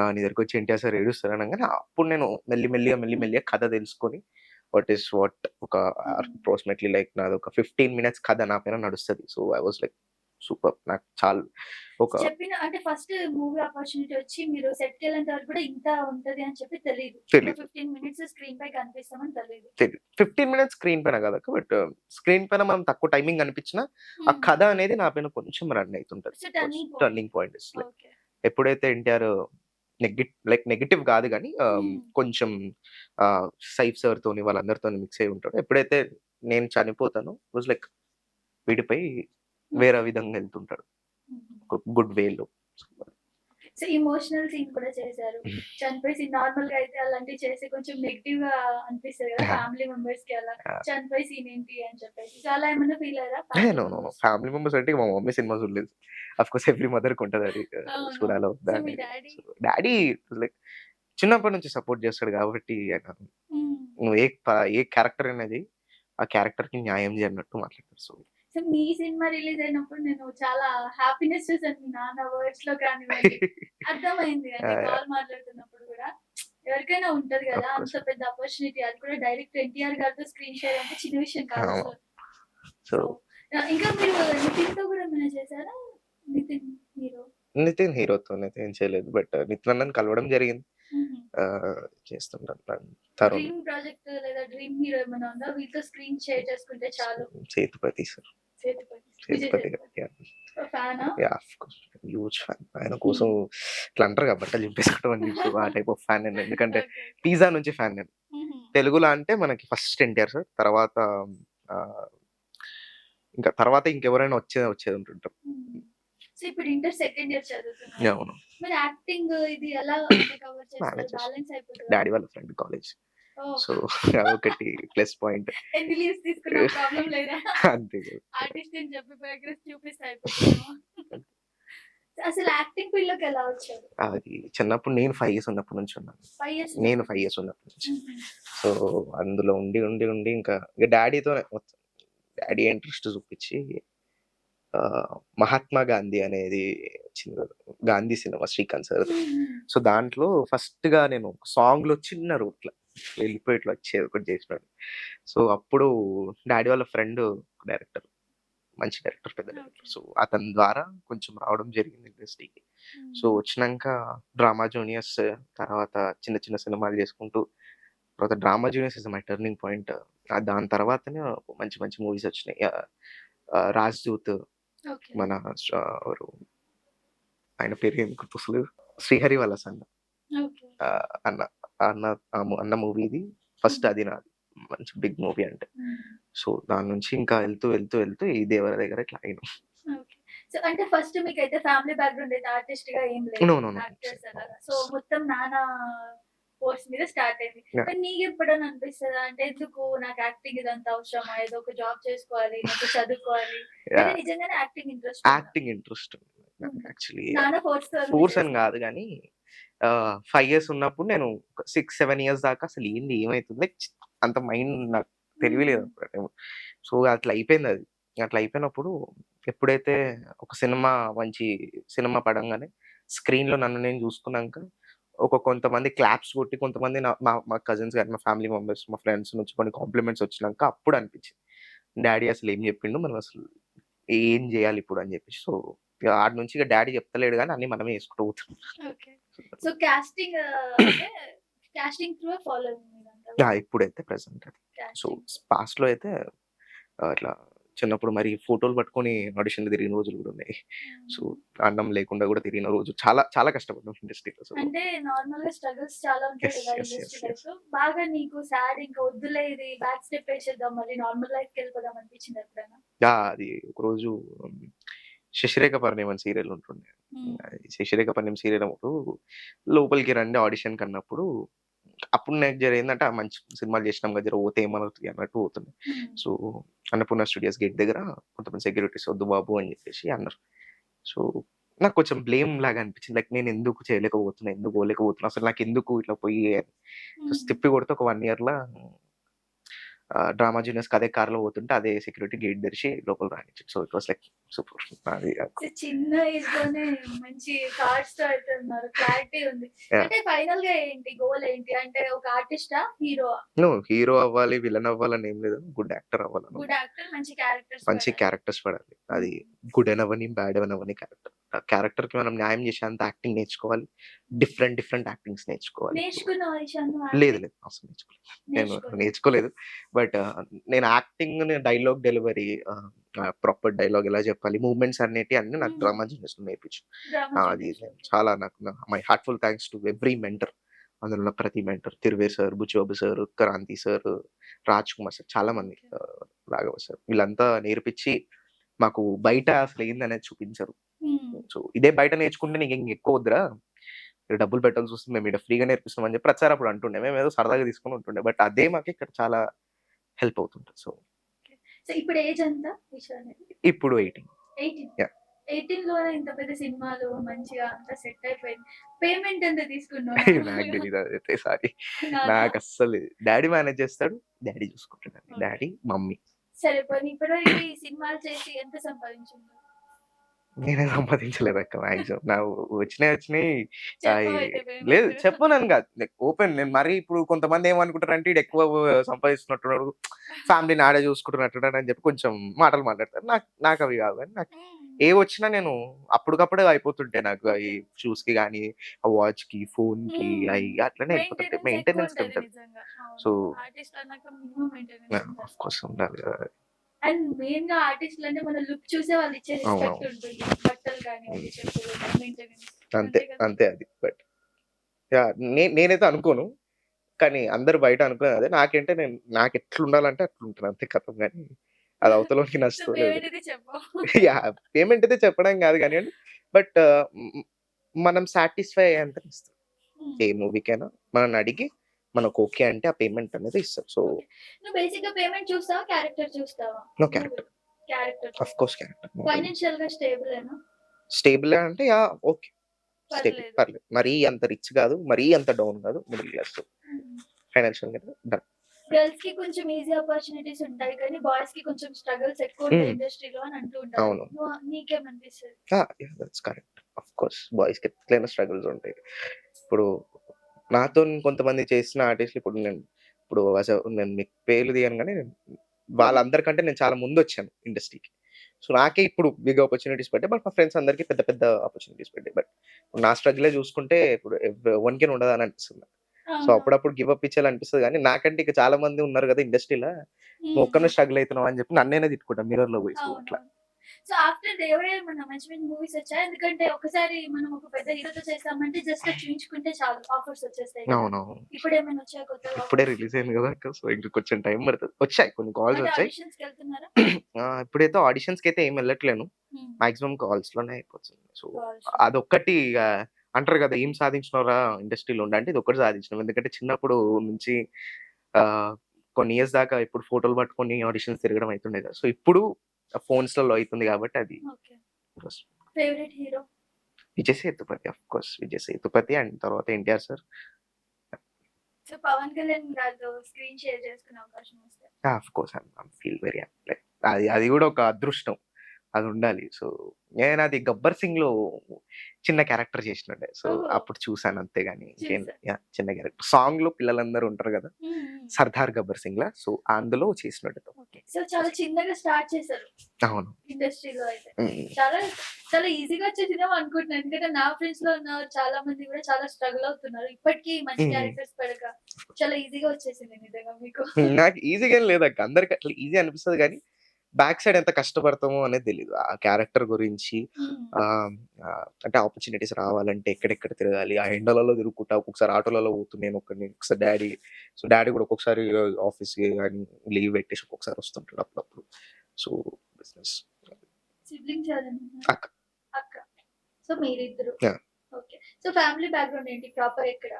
నీ దగ్గరకొచ్చి ఎన్టీఆర్ సార్ ఏడుస్తారు" అనంగానే అప్పుడు నేను మెల్లిమెల్లిగా కథ తెలుసుకొని వాట్ ఒక హ్మ్. అప్రాక్సిమేట్‌లీ లైక్ నాదొక 15 మినిట్స్ కథ నా పైన నడుస్తది. So, I was like super. నాకు ఒక చెప్పిన అంటే ఫస్ట్ మూవీ ఆపర్చునిటీ వచ్చి మీరు సెట్‌కెళ్ళేంత వరకు కూడా ఇంత ఉంటది అని చెప్పి తెలీదు. ఒక తెలీదు. 15 మినిట్స్ స్క్రీన్ పై కనిపిస్తామని తెలీదు. తెలీదు. 15 మినిట్స్ స్క్రీన్ పైన కాదక్క. బట్ స్క్రీన్ పైన మనం తక్కువ టైమింగ్ అనిపించినా, ఆ హ్మ్. కథ అనేది నా పైన కొంచెం రన్ అయితుంటది. So, turning point. Turning point is like okay. ఎప్పుడైతే ఎన్టీఆర్ నెగెటివ్ కాదు గానీ హ్మ్. కొంచెం సైఫ్ సార్‌తోని వాళ్ళందరితోని మిక్స్ అయ్యి ఉంటాడు. ఎప్పుడైతే నేను చనిపోతానో వాస్ లైక్ విడిపోయి వేరే ఓకే. విధంగా ఎళ్తుంటాడు. హుహు. ఒక గుడ్ వేలో. సో, ఎమోషనల్ సీన్ కూడా చేశారు. చనిపోయి సీన్ నార్మల్‌గా అయితే అలాంటివి చేసి కొంచెం నెగెటివ్‌గా అనిపిస్తది కదా! ఫ్యామిలీ మెంబర్స్‌కి అలా. చనిపోయి సీన్ ఏంటి అని చెప్పేసి. సో, అలా ఏమన్నా ఫీల్ అయ్యారా family no. Members? Family members అంటే మా మమ్మీ సినిమా చూడలేదు. ఆఫ్‌కోర్స్ ఎవ్రి మదర్‌కి ఉంటదది. అవును. చూడాలా వద్దా సో, మీ అనేది. డ్యాడీ? సో, డ్యాడీ లైక్ చిన్నప్పటి నుంచి సపోర్ట్ చేస్తాడు కాబట్టి ఆయన హ్మ్. నువ్వు ఏ క్యారెక్టర్ అనేది ఆ క్యారెక్టర్‌కి న్యాయం జేయి అన్నట్టు మాట్లాడతారు. సో, సో, మీ సినిమా రిలీజ్ అయినప్పుడు నేను చాలా హ్యాపీనెస్ చూసాను. మీ నాన్న వర్డ్స్‌లో కానివ్వండి. అర్థమైంది. అంటే ఆహ్, కాల్ మాట్లాడుతున్నప్పుడు గూడా ఎవరికైనా ఉంటది గదా! ఆఫ్ అంత కోర్స్. పెద్ద ఆపర్చునిటీ అది కూడా డైరెక్ట్ ఎన్టీఆర్ గారితో స్క్రీన్ షేర్ అంటే చిన్న విషయం కాదు అవును. అసలు. సో, సో, ఇంకా మీరు నితిన్‌తో గూడా ఏమైనా చేసారా? నితిన్ హీరో. నితిన్ హీరోతోనైతే ఏం చేయలేదు. బట్ నితిన్ అన్నని కలవడం జరిగింది. హుహు. చేస్తుంటాను. తరుణ్, డ్రీమ్ ప్రాజెక్ట్ లేదా డ్రీమ్ హీరో ఏమైనా ఉందా? వీళ్ళతో స్క్రీన్ షేర్ చేసుకుంటే చాలు. సేతుపతి సార్. సేతుపతి. విజయ్ సేతుపతి గారు. సేతుపతి. యాహ్! ఫ్యానా? Yeah! Of course. Huge fan. ఆయన కోసం హ్మ్. ఇట్లా అంటారు కదా! బట్టలు చింపేసుకోవడం అని చెప్పి ఆ టైప్ ఆఫ్ ఫ్యాన్ నేను. ఎందుకంటే ఓకే. ఓకే. 'పిజ్జా' నుంచి ఫ్యాన్ నేను. హుహు. తెలుగులో అంటే మనకి ఫస్ట్ 'ఎన్టీఆర్' సార్. తర్వాత ఆహ్, ఇంకా తర్వాత ఇంకెవరైనా వచ్చేది ఉంటుంటారు. హ్మ్. సో, ఇప్పుడు ఇంటర్ సెకండ్ ఇయర్ చదువుతున్నారు. అవును. మరి యాక్టింగ్ ఇది ఎలా అంటే కవర్ చేస్తారు? మేనేజ్ చేస్తాం. బ్యాలెన్స్ అయిపోతదా? డ్యాడీ వాళ్ళ ఫ్రెండ్ కాలేజ్. ఓహ్! సో, అదొకటి ప్లస్ పాయింట్. ఎన్ని లీవ్స్ తీసుకున్నా ప్రాబ్లమ్ లేదా? అంతే కదా! ఆర్టిస్ట్ అని చెప్పి ప్రోగ్రెస్ చూపిస్తే అయిపోతుందేమో. అసలు యాక్టింగ్ ఫీల్డ్‌లోకి ఎలా వచ్చారు? అది చిన్నప్పుడు నేను 5 ఇయర్స్ ఉన్నప్పటి నుంచి ఉన్నాను. 5 ఇయర్స్ నేను ఉన్నప్పటి 5 నుంచి. ఇయర్స్ ఉన్నప్పటి నుంచి. హుహు. సో, అందులో ఉండి ఇంకా ఇక డ్యాడీతోనే మొత్తం. డ్యాడీ ఇంట్రెస్ట్ చూపించి 'మహాత్మా గాంధీ' అనేది వచ్చింది కదా! 'గాంధీ' సినిమా శ్రీకాంత్ సార్‌ది. హ్మ్. హ్మ్. సో, దాంట్లో ఫస్ట్‌గా నేను ఒక సాంగ్‌లో చిన్న రోల్ ఇట్లా వెళ్ళిపోయి ఇట్లా వచ్చేది ఒకటి చేసినాడు. సో, అప్పుడు డ్యాడీ వాళ్ళ ఫ్రెండ్ డైరెక్టర్. మంచి డైరెక్టర్, పెద్ద ఓకే. డైరెక్టర్. సో, అతని ద్వారా కొంచెం రావడం జరిగింది ఇండస్ట్రీకి. సో, హ్మ్. వచ్చినంక 'డ్రామా జూనియర్స్' తర్వాత చిన్న చిన్న సినిమాలు చేసుకుంటూ తర్వాత 'drama juniors' is my turning point. దాని తర్వాతనే మంచి మంచి మూవీస్ వచ్చినాయి. 'రాజ్‌దూత్' ఓకే. మన ఎవరు ఆయన పేరు ఏం గుర్తొస్తలేదు. 'శ్రీహరి వాళ్ళ సన్' ఓకే. అన్న అన్న అన్న మూవీది ఫస్ట్ హుహు. అది నాది. మంచి బిగ్ మూవీ అంటే. హ్మ్. సో, దాని నుంచి ఇంకా వెళ్తూ ఈ 'దేవర' దగ్గర ఇట్లా అయినాం. ఓకే. సో, అంటే ఫస్ట్ మీకైతే ఫ్యామిలీ బ్యాక్‌గ్రౌండ్ అయితే ఆర్టిస్ట్‌గా ఏం లేదు. నో. నో. నో. యాక్టర్స్ అలాగా. సో, మొత్తం నాన్న ఫోర్స్ మీద స్టార్ట్ అయింది. యాహ్! మరి నీకెప్పుడైనా అనిపిస్తదా? అంటే ఎందుకు నాకు యాక్టింగ్ ఇదంతా అవసరమా? ఏదో ఒక జాబ్ చేసుకోవాలి, లేకపోతే చదువుకోవాలి. లేదా యాహ్! నిజంగానే యాక్టింగ్ ఇంట్రెస్ట్ ఉందా? యాక్టింగ్ ఇంట్రెస్ట్ ఉంది నాకు ఉంది. యాక్చువల్లీ. నాన్న ఫోర్స్‌తోనే ఫోర్స్ అని చేసారా? గాదు గానీ 5 ఇయర్స్ ఉన్నప్పుడు నేను ఒక 6, 7 ఇయర్స్ దాకా అసలు ఏంది ఏమైతుంది లైక్ అంత మైండ్ నాకు తెలివి హ్మ్. లేదు అప్పుడు ఆ టైంలో. సో, అట్లా అయిపోయిందది. అట్లా అయిపోయినప్పుడు ఎప్పుడైతే ఒక సినిమా మంచి సినిమా పడంగానే స్క్రీన్‌లో నన్ను నేను జూసుకున్నాంక కొంతమంది క్లాప్స్ కొట్టి కొంతమంది మా మా కజిన్స్ గాని, మా ఫ్యామిలీ మెంబర్స్, మా ఫ్రెండ్స్ నుంచి కొన్ని కాంప్లిమెంట్స్ వచ్చినంక అప్పుడు అనిపించింది. డ్యాడీ అసలు ఏం జెప్పిండు? మనం అసలు ఏం జేయాలిప్పుడు అని జెప్పేసి. సో, ఇగ ఆటి నుంచి ఇగ డ్యాడీ చెప్తలేడు గానీ అన్నీ మనమే చేసుకుంటూ పోతున్నాం. ఓకే. సో, కాస్టింగ్ అంటే కాస్టింగ్ త్రూయే ఫాలోయింగ్ మీదంతా గూడా. ఇప్పుడైతే ప్రెజెంట్ అది. So, casting. పాస్ట్‌లో అయితే ఇట్లా చిన్నప్పుడు మరి ఫోటోలు పట్టుకొని ఆడిషన్‌లు తిరిగిన రోజులు గూడా ఉన్నాయి. సో, హ్మ్. అన్నం లేకుండా గూడా తిరిగిన రోజు చాలా చాలా కష్టపడ్డాం ఇండస్ట్రీలో. సో, అంటే నార్మల్‌గా స్ట్రగుల్స్ చాలా ఉంటాయి యెస్. కదా! యెస్. యెస్. Industry yes. లైఫ్‌లో. బాగా నీకు సాడ్ ఇంకా వద్దులే ఇది బ్యాక్ స్టెప్ ఏసేద్దాం మళ్ళీ నార్మల్ లైఫ్‌కెళ్ళిపోదాం అనిపించిందా ఎప్పుడైనా? అది ఒకరోజు 'శశిరేఖ పరిణయం' అని సీరియల్ ఉంటుండే. హ్మ్. అది 'శశిరేఖ పరిణయం' సీరియల్ అప్పుడు లోపలికి రండి ఆడిషన్‌కన్నప్పుడు అప్పుడు నాకు ఏందంటే మంచి సినిమాలు చేసినాం కదా! జర పోతే ఏమనవుతది అన్నట్టు పోతుండే. హ్మ్. సో, అన్నపూర్ణ స్టూడియోస్ గేట్ దగ్గర కొంతమంది సెక్యూరిటీస్ "వద్దు బాబు" అని చెప్పేసి అన్నారు. సో, నాకు కొంచెం బ్లేమ్ లాగా అనిపించింది. లైక్ నేను ఎందుకు చేయలేకపోతున్నా? ఎందుకు పోలేకపోతున్నా? అసలు నాకెందుకు ఇట్లా పోయి హ్మ్. తిప్పి కొడితే ఒక 1 ఇయర్‌ల 'డ్రామా జూనియర్స్‌కి' అదే కార్‌లో పోతుంటే అదే సెక్యూరిటీ గేట్ తెరిచి లోపల రానిచ్చాడు. So, it was like super. అది సో, చిన్న ఏజ్‌లోనే మంచి థాట్స్‌తో అయితే ఉన్నారు. క్లారిటీ ఉంది. యాహ్! అంటే ఫైనల్‌గా ఏంటి? గోల్ ఏంటి? అంటే ఒక ఆర్టిస్టా? హీరోవా? నో, హీరో అవ్వాలి, విలన్ అవ్వాలని ఏం లేదు. గుడ్ యాక్టర్ అవ్వాలని ఉంది. గుడ్ యాక్టర్ మంచి క్యారెక్టర్స్ మంచి పడాలి. క్యారెక్టర్స్ పడాలి. అది హ్మ్. గుడ్ అనవ్వని, బ్యాడ్ అనవ్వని క్యారెక్టర్. ఆ క్యారెక్టర్‌కి మనం న్యాయం చేసేంత యాక్టింగ్ నేర్చుకోవాలి. హ్మ్. డిఫరెంట్ యాక్టింగ్స్ నేర్చుకోవాలి. ఇప్పుడు నేర్చుకున్నావా ఈషా నువ్వు లేదు. యాక్టింగ్? లేదు. అసలు నేర్చుకోలేదు. నేను నేర్చుకోలేదు. నేర్చుకోలేదు. బట్ నేను యాక్టింగ్‌ని డైలాగ్ డెలివరీ ప్రాపర్ డైలాగ్ ఎలా చెప్పాలి, మూవ్‌మెంట్స్ అన్నీ నాకు హ్మ్. డ్రామా జూనియర్స్‌లో నేర్పించారు. డ్రామా అది జూనియర్స్‌లో. ఓకే. చాలా నాకు my heartful thanks to every mentor. అందులో ఉన్న ప్రతి mentor 'Thiruveer' sir, 'Buchibabu' sir, 'Kranthi' sir, 'Raj Kumar' sir చాలా మంది, ఓకే. 'రాఘవ' సార్ వీళ్ళంతా నేర్పించి మాకు బయట అసలేందనేది చూపించారు. హ్మ్. సో, ఇదే బయట నేర్చుకుంటే నీకు ఇంకెక్కువ వద్దురా! ఇక్కడ డబ్బులు పెట్టాల్సొస్తుంది. మేము ఈడ ఫ్రీగా నేర్పిస్తున్నాం అని చెప్పి ప్రతిసారి అప్పుడు అంటుండే. మేమేదో సరదాగా తీసుకొని ఉంటుండే. బట్ అదే మాకు ఇక్కడ చాలా హెల్ప్ అవుతుంటది. So, okay. సో, ఇప్పుడు ఏజ్ ఎంత ఈషా అనేది? ఇప్పుడు 18. 18. యాహ్! 18లోనే ఇంత పెద్ద సినిమాలు మంచిగా అంతా సెట్ అయిపోయింది. పేమెంట్ ఎంత తీసుకున్నావు నాకు నార్మల్‌గా? తెలీదు అదైతే సారీ. నాన్న? నాకస్సలు డ్యాడీ మేనేజ్ చేస్తాడు. డ్యాడీ చూసుకుంటాడండి. ఓకే. Daddy, mummy. సరే పోనీ ఇప్పటివరకు ఈ సినిమాలు చేసి ఎంత సంపాదించుంటారు? నేనే సంపాదించలేదక్క మాక్సిమం. వచ్చినయి చెప్పవైతే లేదు పేమెంట్. చెప్పనని కాదు. లైక్ ఓపెన్ నేను మరీ ఇప్పుడు కొంతమంది ఏమనుకుంటారంటే ఈడు ఎక్కువ సంపాదిస్తున్నట్టున్నాడు, ఫ్యామిలీని ఆడే చూసుకుంటున్నట్టున్నాడు అని చెప్పి కొంచెం మాటలు మాట్లాడతారు. నాకవి కాదు గానీ నాకు ఏవొచ్చినా నేను అప్పటికప్పుడే అయిపోతుంటాయి నాకు. అయి ఓకే. షూస్‌కి గానీ, ఆ వాచ్‌కి, ఫోన్‌కి అయి అట్లనే వెళ్ళిపోతుంటాయి. మెయింటెనెన్స్ మెయింటెనెన్స్ ఎక్కువుంటది ఉంటది. నిజంగా. సో, అవును. ఆర్టిస్ట్ అన్నాక మినిమమ్ మెయింటెనెన్స్ ఉండాలి. ఆఫ్ కోర్స్ ఉండాలి కదా! అండ్ మెయిన్‌గా ఆర్టిస్ట్‌లంటే మన లుక్ చూసే వాళ్ళిచ్చే రెస్పెక్ట్ అవునవును. ఉంటుంది. బట్టలు కానివ్వండి, హ్మ్. చెప్పులు, మెయింటెనెన్స్ అంతే. అంతే కదా! అంతే అది. But yeah! నేనైతే అనుకోను. కానీ అందరూ బయట అనుకునేది అదే. నాకెట్లుండాలంటే అట్లుంటాను అంతే ఖతం గానీ, అది అవతలోనికి సో, నచ్చుతదో లేదో పేమెంట్ తెలీదు. అయితే చెప్పవు. యాహ్! పేమెంట్ అయితే చెప్పడం గాదు గానీయండి. బట్ హ్మ్, మనం సాటిస్ఫై అయ్యేంతకి ఇస్తాం. హ్మ్. ఏ మూవీకైనా మననడిగి మనకు ఓకే అంటే ఆ పేమెంట్ అనేది ఇస్తాం. So, okay. నువ్వు బేసిక్‌గా పేమెంట్ చూస్తావా? క్యారెక్టర్ చూస్తావా? నో మూవీలో. క్యారెక్టర్. క్యారెక్టర్ ఆఫ్ చూస్తావు. Course character. ఫైనాన్షియల్‌గా స్టేబులేనా? స్టేబులా అంటే యాహ్! ఓకే. స్టేబుల్ పర్లేదు. పర్లేదు. మరీ అంత రిచ్ గాదు. మరీ అంత డౌన్ గాదు. మిడిల్ క్లాస్ హ్మ్. ఫైనాన్షియల్‌గా డన్. గర్ల్స్‌కి కొంచెం ఈజీ ఆపర్చునిటీస్ ఉంటాయి. కానీ బాయ్స్‌కి కొంచెం స్ట్రగల్స్ ఎక్కువుంటాయి హ్మ్. ఇండస్ట్రీలో అని అంటూ ఉంటారు. అవును. నీకేమనిపిస్తది? Yeah! That's correct. Of course బాయ్స్‌కి ఎట్లైనా స్ట్రగుల్స్ ఉంటాయి. ఇప్పుడు నాతోని కొంతమంది చేసిన ఆర్టిస్ట్‌లు నేను మీకు పేర్లు తీయను గానీ, హ్మ్. వాళ్ళందరికంటే నేను చాలా ముందొచ్చాను ఇండస్ట్రీకి. సో, నాకే ఇప్పుడు బిగ్ ఆపర్చునిటీస్ పడ్డాయి. బట్ మా ఫ్రెండ్స్ అందరికి పెద్ద పెద్ద ఆపర్చునిటీస్ పడ్డాయి. బట్ నా స్ట్రగులే చూసుకుంటే ఇప్పుడు ఎవనికైనా ఉండదని అనిపిస్తుంది. సో, అవునవును. అప్పుడప్పుడు గివ్ అప్ ఇచ్చేయాలనిపిస్తది గానీ, నాకంటే ఇక చాలా మంది ఉన్నారు గదా! ఇండస్ట్రీ‌ల. హ్మ్. నువ్వొక్కడివే హ్మ్. స్ట్రగుల్ అయితున్నావు అని చెప్పి నన్నేనే తిట్టుకుంటా మిర్రర్‌లో పోయి. సో, అట్లా. అవునవును. సో, ఆఫ్టర్ 'దేవుడే' ఏమన్నా మంచి మంచి మూవీస్ వచ్చాయా? ఎందుకంటే ఒకసారి మనం ఒక పెద్ద హీరోతో చేసామంటే జస్ట్ అది చూయించుకుంటే చాలు ఆఫర్స్ వచ్చేస్తాయి కదా! అవునవును. ఇప్పుడేమైనా వచ్చాయా కొత్తగా ఇప్పుడే ఆఫర్స్? రిలీజ్ అయింది గదా! సో, ఇంక కొంచెం టైం పడతది. వచ్చాయి కొన్ని కాల్స్ అంటే వచ్చాయి. ఆడిషన్స్‌కెళ్తున్నారా? ఇప్పుడైతే ఆడిషన్స్‌కైతే ఏమి వెళ్ళట్లేను. హ్మ్. మాక్సిమం కాల్స్‌లోనే అయిపోతుంది. సో, కాల్స్‌లో. అదొక్కటి ఇగ అంటారు గదా! ఏం సాధించినవురా ఇండస్ట్రీలో ఉండి అంటే ఇదొక్కటి సాధించినాం. ఎందుకంటే చిన్నప్పుడు నుంచి ఆహ్, కొన్ని ఇయర్స్ దాకా ఇప్పుడు ఫోటోలు పట్టుకొని ఆడిషన్స్ తిరగడం అయితుండే కదా! సో, ఇప్పుడు ఫోన్స్‌లలో అయితుంది కాబట్టి అది okay. Favourite hero? Vijay Sethupathi of course. Vijay Sethupathi and తర్వాత ఎన్టీఆర్ సార్. సో, 'పవన్ కళ్యాణ్' గారితో స్క్రీన్ షేర్ చేసుకునే అవకాశం వస్తే? Of course I feel very happy. Like అది అది గూడా ఒక అదృష్టం. అదుండాలి. సో, నేనది 'గబ్బర్ సింగ్‌లో' చిన్న క్యారెక్టర్ చేసినుండే. సో, ఓహో! అప్పుడు చూసాను అంతే గాని ఇంకేం చూసా. లేదు. యాహ్! చిన్న క్యారెక్టర్. సాంగ్‌లో పిల్లలందరూ ఉంటారు గదా! హ్మ్. హ్మ్. 'సర్దార్ గబ్బర్ సింగ్‌లా' సో, అందులో చేసినుండే. ఓకే. సో, చాలా చిన్నగా స్టార్ట్ చేశారు అవును. ఇండస్ట్రీలో అయితే. హ్మ్. చాలా, చాలా ఈజీగా వచ్చేసిందేమో అనుకుంటున్నాను. ఎందుకంటే నా ఫ్రెండ్స్‌లో ఉన్న చాలా మంది కూడా చాలా స్ట్రగుల్ అవుతున్నారు. ఇప్పటికి మంచి హ్మ్. క్యారెక్టర్స్ పడక చాలా ఈజీగా వచ్చేసింది నిజంగా మీకు. నాకు ఈజీగా ఏం లేదక్క. అందరికి అట్లా ఈజీ అనిపిస్తది గానీ, బ్యాక్ సైడ్ ఎంత కష్టపడతామో అనేది తెలీదు. ఆ క్యారెక్టర్ గురించి హ్మ్. ఆహ్, అంటే ఆపర్చునిటీస్ రావాలంటే ఎక్కడెక్కడ తిరగాలి. ఆ ఎండలలో తిరుగుకుంటా ఒక్కొక్కసారి ఆటోలలో పోతున్నా నేనొక్కడిని. ఒకసారి డ్యాడీ కూడా ఒక్కొక్కసారి ఆఫీస్‌కి గాని లీవ్ పెట్టేసి ఒక్కొక్కసారి వస్తుంటాడు అప్పుడప్పుడు. సో, బిజినెస్ సిబ్లింగ్స్ ఎవరైనా ఉన్నారా? అక్క. అక్క. సో, మీరిద్దరు. Yeah! Okay. So, family background ఏంటి? ప్రాపర్ ఎక్కడ?